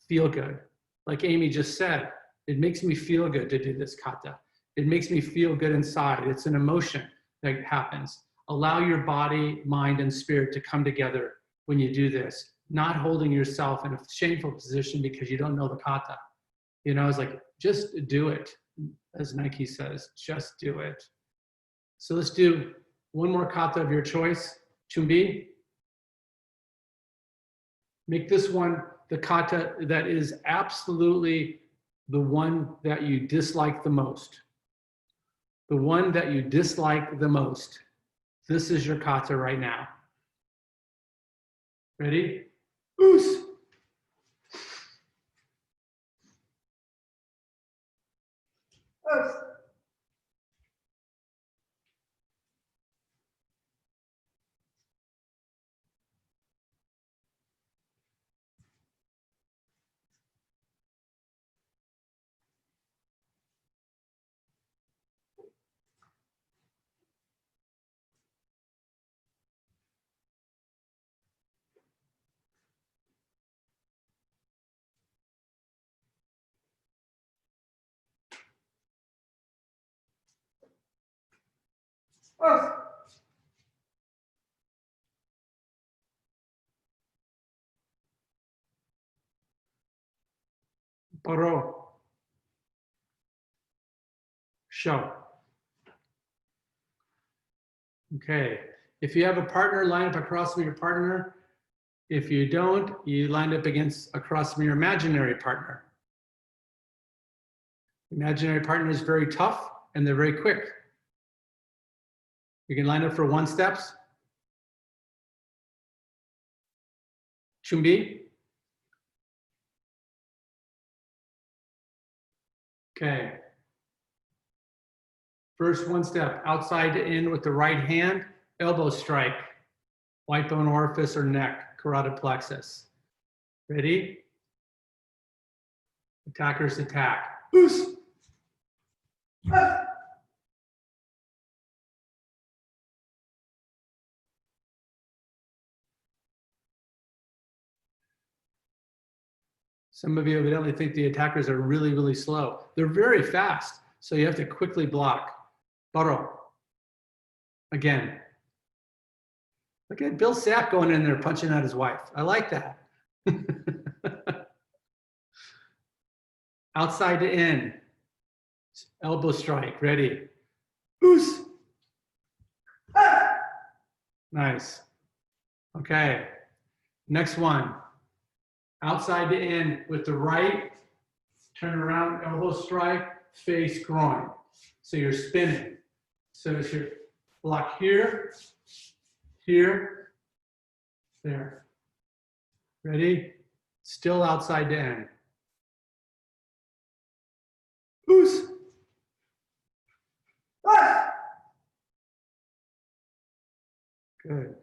feel good. Like Amy just said, it makes me feel good to do this kata. It makes me feel good inside. It's an emotion that happens. Allow your body, mind, and spirit to come together when you do this. Not holding yourself in a shameful position because you don't know the kata. You know, it's like, just do it. As Nike says, just do it. So let's do one more kata of your choice. Chumbi. Make this one the kata that is absolutely the one that you dislike the most. The one that you dislike the most. This is your kata right now. Ready? Oos. Oos. Oos. Paro. Show. Okay. If you have a partner, line up across from your partner. If you don't, you line up across from your imaginary partner. Imaginary partner is very tough and they're very quick. You can line up for 1 steps. Chumbi. Okay. First 1 step, outside to in with the right hand, elbow strike, white bone orifice or neck, carotid plexus. Ready? Attackers attack. Oos. Ah. Some of you evidently think the attackers are really, really slow. They're very fast, so you have to quickly block. Baro. Again. Look at Bill Sapp going in there punching at his wife. I like that. Outside to in. Elbow strike. Ready. Oos. Ah. Nice. Okay. Next one. Outside to in with the right. Turn around, elbow strike, face groin. So you're spinning. So it's your block here, here, there. Ready? Still outside to in. Oos. Ah. Good.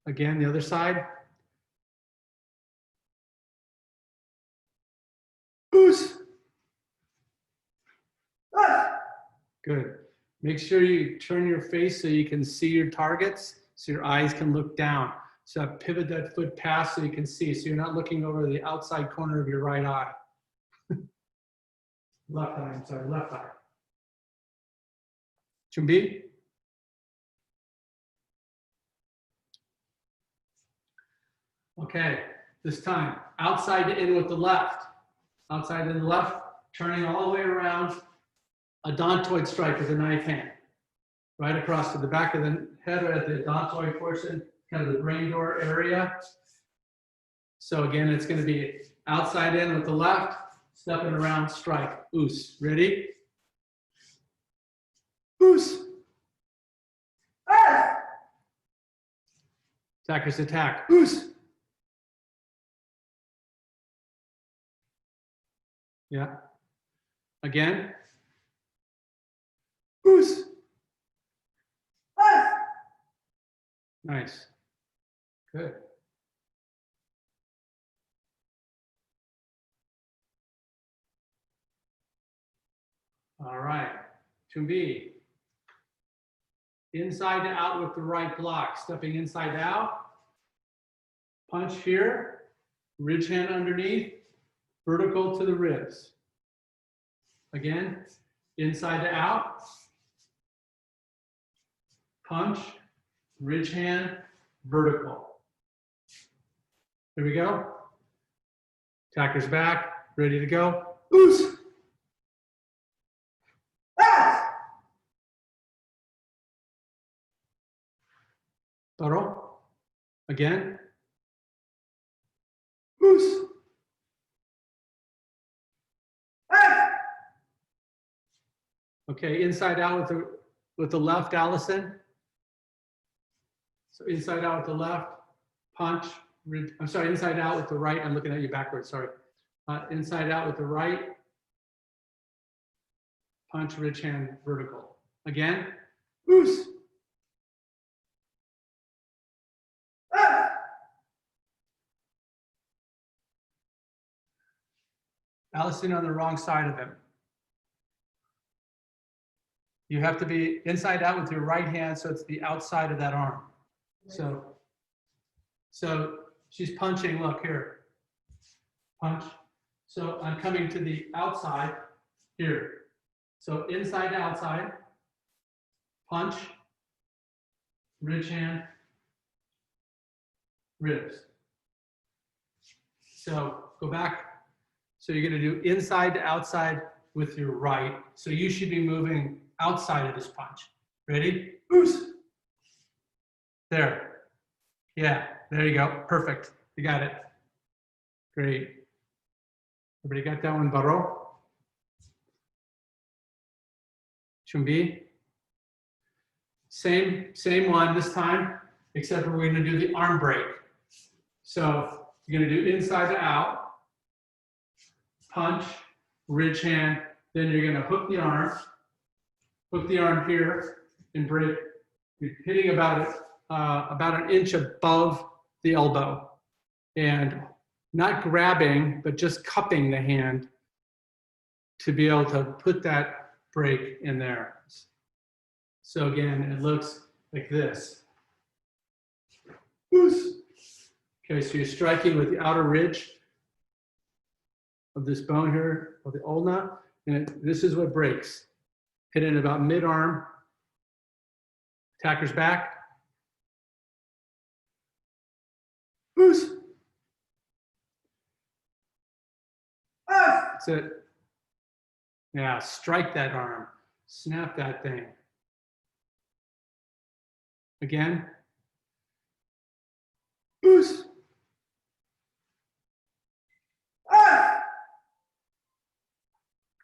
Again, the other side. Oos. Ah. Good. Make sure you turn your face so you can see your targets, so your eyes can look down. So pivot that foot past so you can see, so you're not looking over the outside corner of your right eye. Left eye, I'm sorry, left eye. Chumbi? Okay, this time, outside to in with the left. Outside to the left, turning all the way around, a odontoid strike with a knife hand. Right across to the back of the head or at the odontoid portion, kind of the brain door area. So again, it's going to be outside in with the left, stepping around, strike, oos. Ready? Oos. Ah. Attackers attack, oos. Yeah. Again. Oos. Ah. Nice. Good. All right. Chumbi. Inside to out with the right block. Stepping inside out. Punch here. Ridge hand underneath. Vertical to the ribs. Again. Inside to out. punch, ridge hand, vertical. Here we go. Attacker's back, ready to go. Loose. Burrow. Again. Loose. Okay, inside out with the left, Allison. So inside out with the left, punch. I'm sorry, inside out with the right. I'm looking at you backwards, sorry. Inside out with the right, punch, ridge hand, vertical. Again, loose. Allison on the wrong side of him. You have to be inside out with your right hand, so it's the outside of that arm. So she's punching, look here. Punch. So I'm coming to the outside here. So inside, outside, punch, ridge hand, ribs. So go back. So you're going to do inside to outside with your right. So you should be moving outside of this punch. Ready? Loose. There. Yeah, there you go. Perfect. You got it. Great. Everybody got that one, Baro? Chumbi? Same one this time, except for we're going to do the arm break. So you're going to do inside to out, punch, ridge hand, then you're going to hook the arm here and break. You're hitting about an inch above the elbow, and not grabbing, but just cupping the hand to be able to put that break in there. So again, it looks like this. Loose. Okay, so you're striking with the outer ridge of this bone here, of the ulna, and this is what breaks. Hit it about mid-arm. Attacker's back. Loose. That's it. Yeah, strike that arm. Snap that thing. Again. Loose.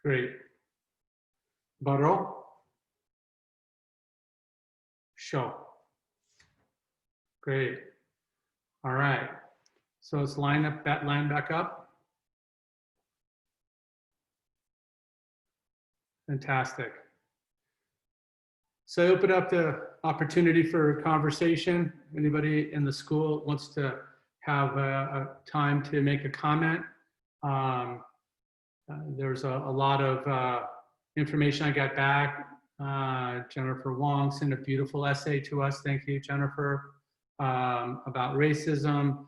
Great. Baro. Show. Great. All right. So let's line up that line back up. Fantastic. So I open up the opportunity for conversation. Anybody in the school wants to have a time to make a comment. There's a lot of information I got back. Jennifer Wong sent a beautiful essay to us. Thank you, Jennifer, about racism.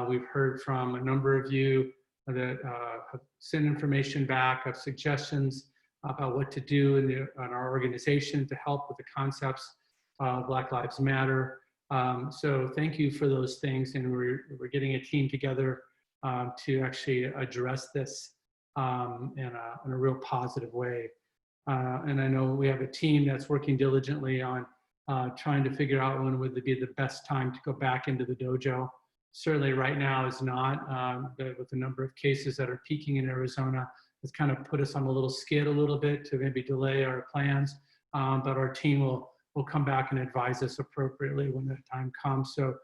We've heard from a number of you that have sent information back of suggestions about what to do in our organization to help with the concepts of Black Lives Matter. So thank you for those things, and we're getting a team together to actually address this in a real positive way. And I know we have a team that's working diligently on trying to figure out when would be the best time to go back into the dojo. Certainly right now is not, with the number of cases that are peaking in Arizona. It's kind of put us on a little skid a little bit to maybe delay our plans, but our team will come back and advise us appropriately when that time comes. So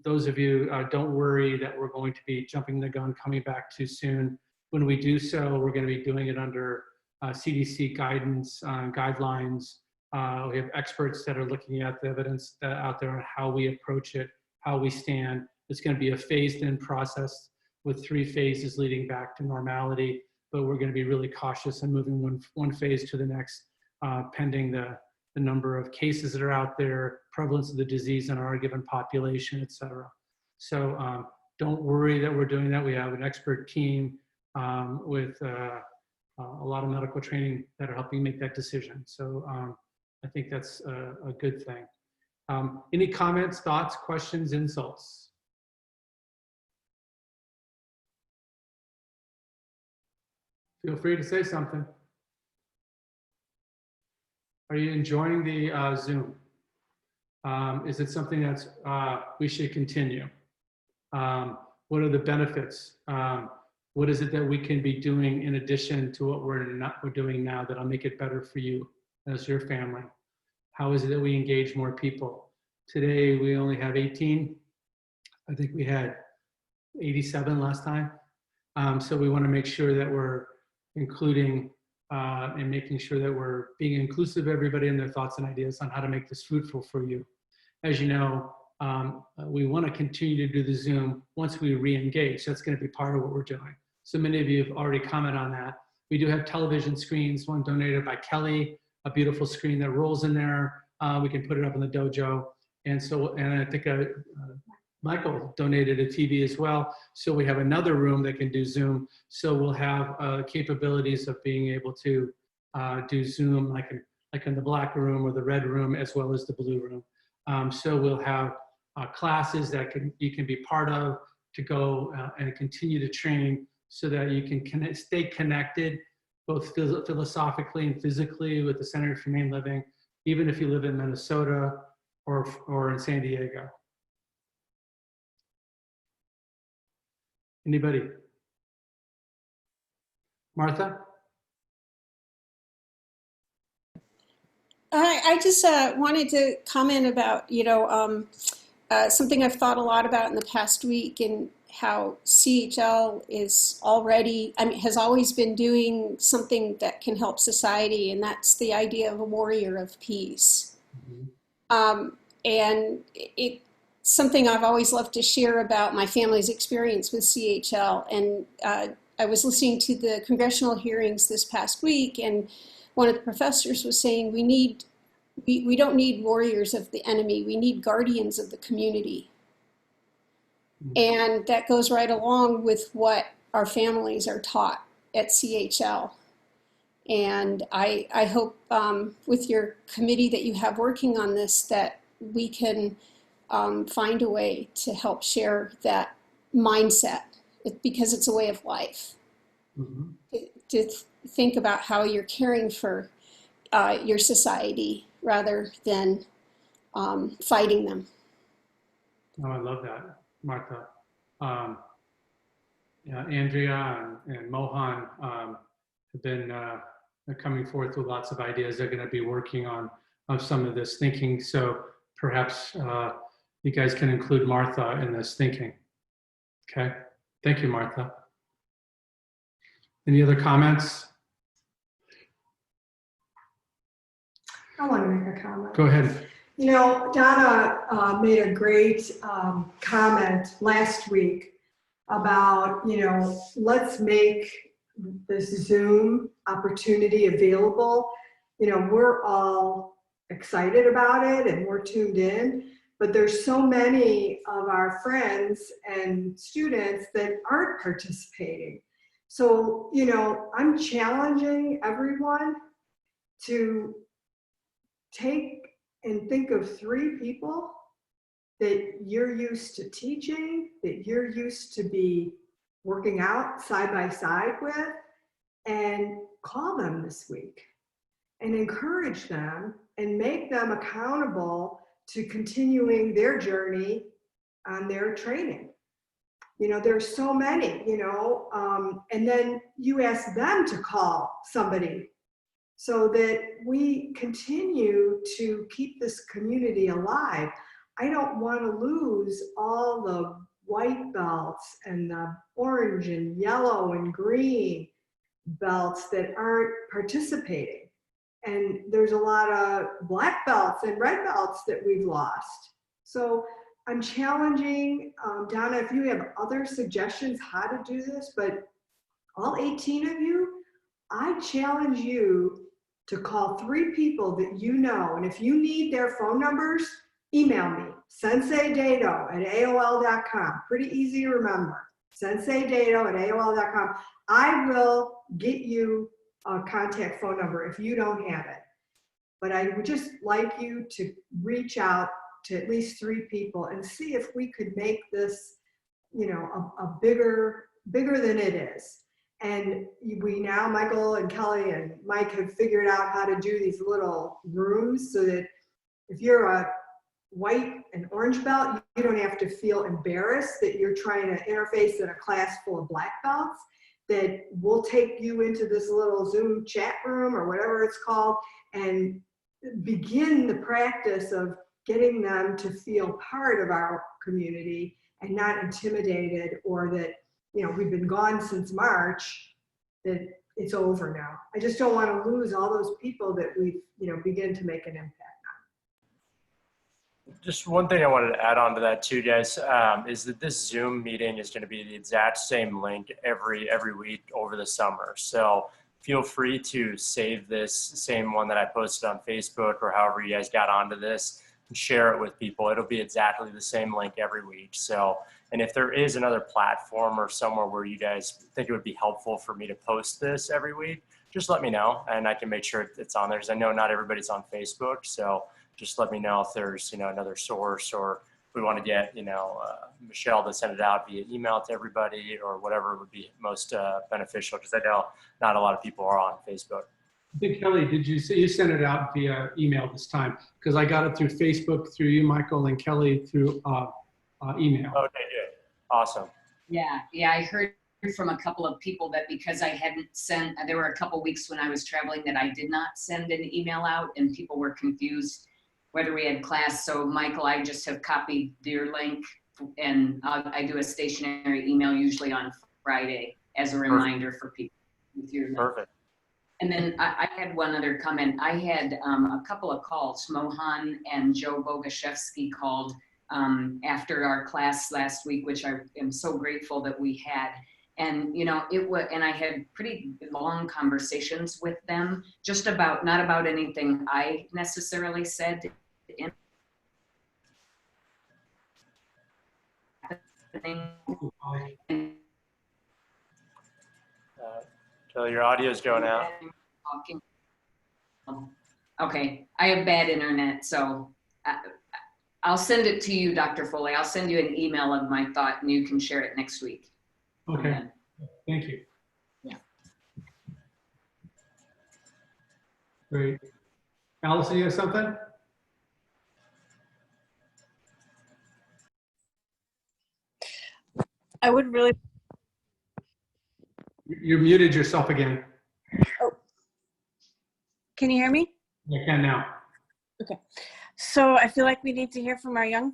those of you, don't worry that we're going to be jumping the gun, coming back too soon. When we do so, we're going to be doing it under CDC guidance, guidelines. We have experts that are looking at the evidence out there on how we approach it, how we stand. It's going to be a phased-in process with 3 phases leading back to normality, but we're going to be really cautious and moving one phase to the next, pending the number of cases that are out there, prevalence of the disease in our given population, et cetera. So don't worry that we're doing that. We have an expert team with a lot of medical training that are helping make that decision. So I think that's a good thing. Any comments, thoughts, questions, insults? Feel free to say something. Are you enjoying the Zoom? Is it something that's we should continue? What are the benefits? What is it that we can be doing in addition to what we're doing now that'll make it better for you as your family? How is it that we engage more people? Today we only have 18. I think we had 87 last time. So we want to make sure that we're including and making sure that we're being inclusive of everybody and their thoughts and ideas on how to make this fruitful for you. As you know, we want to continue to do the Zoom once we re-engage. That's going to be part of what we're doing. So many of you have already commented on that. We do have television screens, one donated by Kelly, a beautiful screen that rolls in there. We can put it up in the dojo. And I think Michael donated a TV as well. So we have another room that can do Zoom. So we'll have capabilities of being able to do Zoom like in the black room or the red room, as well as the blue room. So we'll have classes that you can be part of to go and continue to train so that you can stay connected both philosophically and physically with the Center for Humane Living, even if you live in Minnesota or in San Diego. Anybody? Martha? I just wanted to comment about, something I've thought a lot about in the past week, and how CHL is already, has always been doing something that can help society, and that's the idea of a warrior of peace. Mm-hmm. And it's something I've always loved to share about my family's experience with CHL. And I was listening to the congressional hearings this past week, and one of the professors was saying we don't need warriors of the enemy, we need guardians of the community. And that goes right along with what our families are taught at CHL. And I hope with your committee that you have working on this, that we can find a way to help share that mindset, because it's a way of life. Mm-hmm. To think about how you're caring for your society rather than fighting them. Oh, I love that, Martha. Andrea and Mohan have been coming forth with lots of ideas. They're going to be working on some of this thinking. So perhaps you guys can include Martha in this thinking. Okay. Thank you, Martha. Any other comments? I want to make a comment. Go ahead. Donna made a great comment last week about, let's make this Zoom opportunity available. We're all excited about it and we're tuned in, but there's so many of our friends and students that aren't participating. So, I'm challenging everyone to take and think of 3 people that you're used to teaching, that you're used to be working out side by side with, and call them this week and encourage them and make them accountable to continuing their journey on their training. There's so many, and then you ask them to call somebody so that we continue to keep this community alive. I don't want to lose all the white belts and the orange and yellow and green belts that aren't participating. And there's a lot of black belts and red belts that we've lost. So I'm challenging, Donna, if you have other suggestions how to do this, but all 18 of you, I challenge you to call 3 people that you know. And if you need their phone numbers, email me, senseidato@aol.com. Pretty easy to remember, senseidato@aol.com. I will get you a contact phone number if you don't have it. but I would just like you to reach out to at least 3 people and see if we could make this, you know, a bigger than it is. And we now, Michael and Kelly and Mike have figured out how to do these little rooms so that if you're a white and orange belt, you don't have to feel embarrassed that you're trying to interface in a class full of black belts, that we'll take you into this little Zoom chat room or whatever it's called and begin the practice of getting them to feel part of our community and not intimidated, or that, you know, we've been gone since March, that it's over now. I just don't want to lose all those people that we've, you know, begin to make an impact on. Just one thing I wanted to add on to that too, guys, is that this Zoom meeting is going to be the exact same link every week over the summer. So feel free to save this same one that I posted on Facebook or however you guys got onto this and share it with people. It'll be exactly the same link every week. So, and if there is another platform or somewhere where you guys think it would be helpful for me to post this every week, just let me know and I can make sure it's on there, because I know not everybody's on Facebook. So just let me know if there's, you know, another source, or if we want to get, you know, Michelle to send it out via email to everybody or whatever would be most beneficial, because I know not a lot of people are on Facebook. I think, Kelly, did you say you sent it out via email this time? Because I got it through Facebook, through you, Michael, and Kelly through email. Okay, good. Awesome. Yeah, I heard from a couple of people that because I hadn't sent, there were a couple weeks when I was traveling that I did not send an email out, and people were confused whether we had class. So Michael, I just have copied your link, and I do a stationary email usually on Friday as a reminder for people with your link. Perfect. And then I had one other comment. I had a couple of calls. Mohan and Joe Bogashevsky called after our class last week, which I am so grateful that we had. And, you know, and I had pretty long conversations with them, just about, not about anything I necessarily said. Kelly, your audio's going out. Okay, I have bad internet, so I'll send it to you, Dr. Foley. I'll send you an email of my thought, and you can share it next week. Okay, thank you. Yeah. Great. Allison, you have something? I would really. You muted yourself again. Oh. Can you hear me? I can now. Okay. So I feel like we need to hear from our young.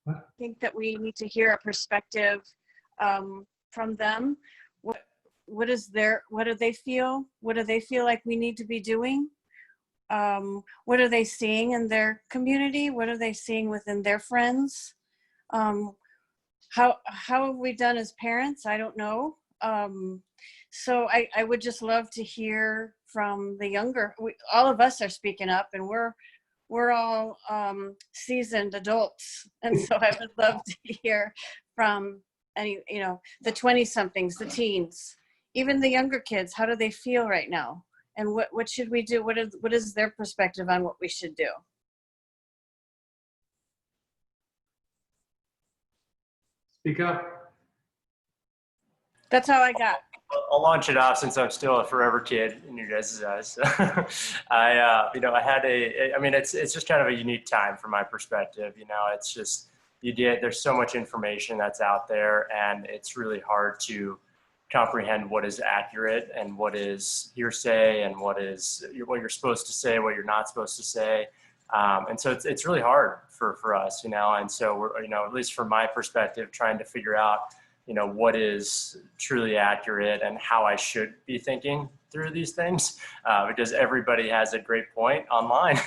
What? I think that we need to hear a perspective from them. What do they feel? What do they feel like we need to be doing? What are they seeing in their community? What are they seeing within their friends? How have we done as parents? I don't know. So I would just love to hear from the younger. All of us are speaking up, and we're all seasoned adults, and so I would love to hear from any, you know, the 20-somethings, the teens, even the younger kids. How do they feel right now, and what should we do? What is their perspective on what we should do? Speak up. That's all I got. I'll launch it off since I'm still a forever kid in your guys' eyes. It's just kind of a unique time from my perspective. You know, it's just, there's so much information that's out there, and it's really hard to comprehend what is accurate and what is hearsay and what you're supposed to say, what you're not supposed to say. And so it's really hard for us, you know, and so we're, you know, at least from my perspective, trying to figure out, you know, what is truly accurate and how I should be thinking through these things, because everybody has a great point online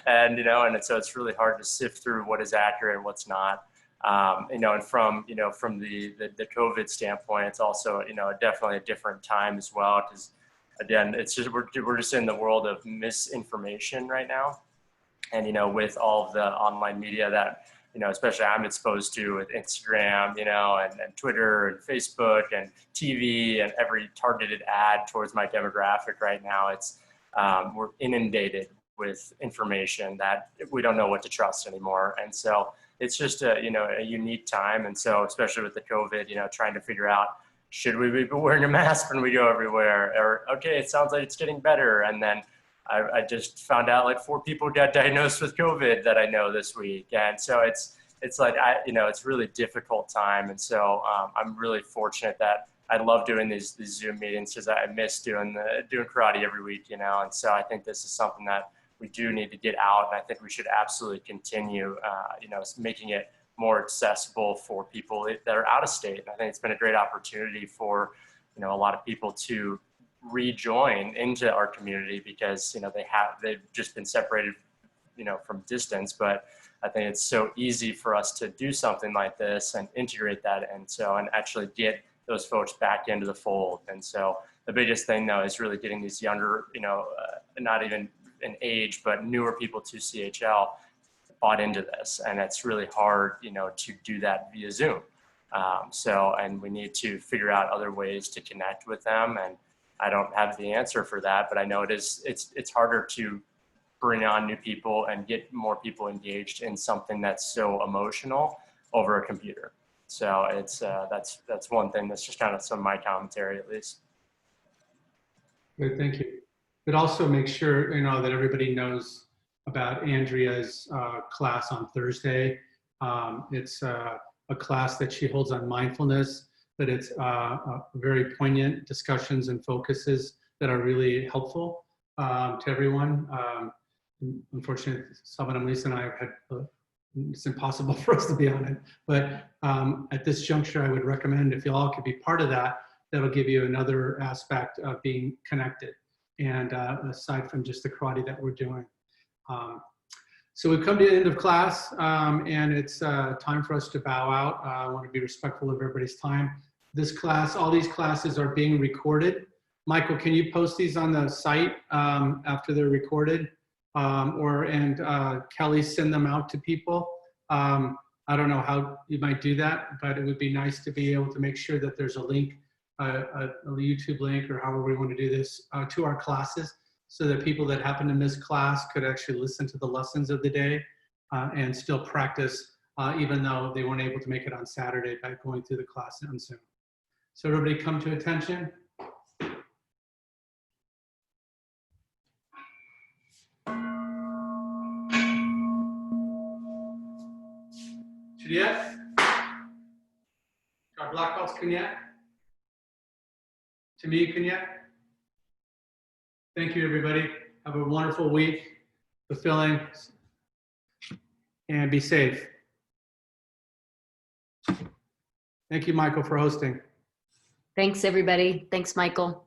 and, you know, and so it's really hard to sift through what is accurate and what's not. You know, and from the COVID standpoint, it's also, you know, definitely a different time as well, because again, it's just, we're just in the world of misinformation right now. And, you know, with all of the online media that, you know, especially I'm exposed to with Instagram, you know, and Twitter and Facebook and TV and every targeted ad towards my demographic right now, it's, we're inundated with information that we don't know what to trust anymore. And so it's just a, a unique time. And so, especially with the COVID, trying to figure out, should we be wearing a mask when we go everywhere? Or, okay, it sounds like it's getting better. And then I just found out like 4 people got diagnosed with COVID that I know this week. And so it's like, it's really difficult time. And so I'm really fortunate that I love doing these Zoom meetings because I miss doing karate every week, And so I think this is something that we do need to get out. And I think we should absolutely continue, making it more accessible for people that are out of state. And I think it's been a great opportunity for, a lot of people to rejoin into our community because, they've just been separated, from distance. But I think it's so easy for us to do something like this and integrate that. And actually get those folks back into the fold. And so the biggest thing though is really getting these younger, not even in age, but newer people to CHL bought into this. And it's really hard, to do that via Zoom. And we need to figure out other ways to connect with them. And I don't have the answer for that, but I know it's harder to bring on new people and get more people engaged in something that's so emotional over a computer. So it's that's one thing that's just kind of some of my commentary at least. Good, thank you. But also make sure that everybody knows about Andrea's class on Thursday. It's a class that she holds on mindfulness, but it's very poignant discussions and focuses that are really helpful to everyone. Unfortunately, Salman, Lisa, and I have had it's impossible for us to be on it. But at this juncture, I would recommend if you all could be part of that, that'll give you another aspect of being connected. And aside from just the karate that we're doing. So we've come to the end of class and it's time for us to bow out. I want to be respectful of everybody's time. This class, all these classes are being recorded. Michael, can you post these on the site after they're recorded? And Kelly, send them out to people. I don't know how you might do that, but it would be nice to be able to make sure that there's a link, a YouTube link or however we want to do this to our classes so that people that happen to miss class could actually listen to the lessons of the day and still practice even though they weren't able to make it on Saturday by going through the class on Zoom. So everybody come to attention. Juliet? Our black belts, Cognac? To me, Cognac? Thank you, everybody. Have a wonderful week, fulfilling, and be safe. Thank you, Michael, for hosting. Thanks, everybody. Thanks, Michael.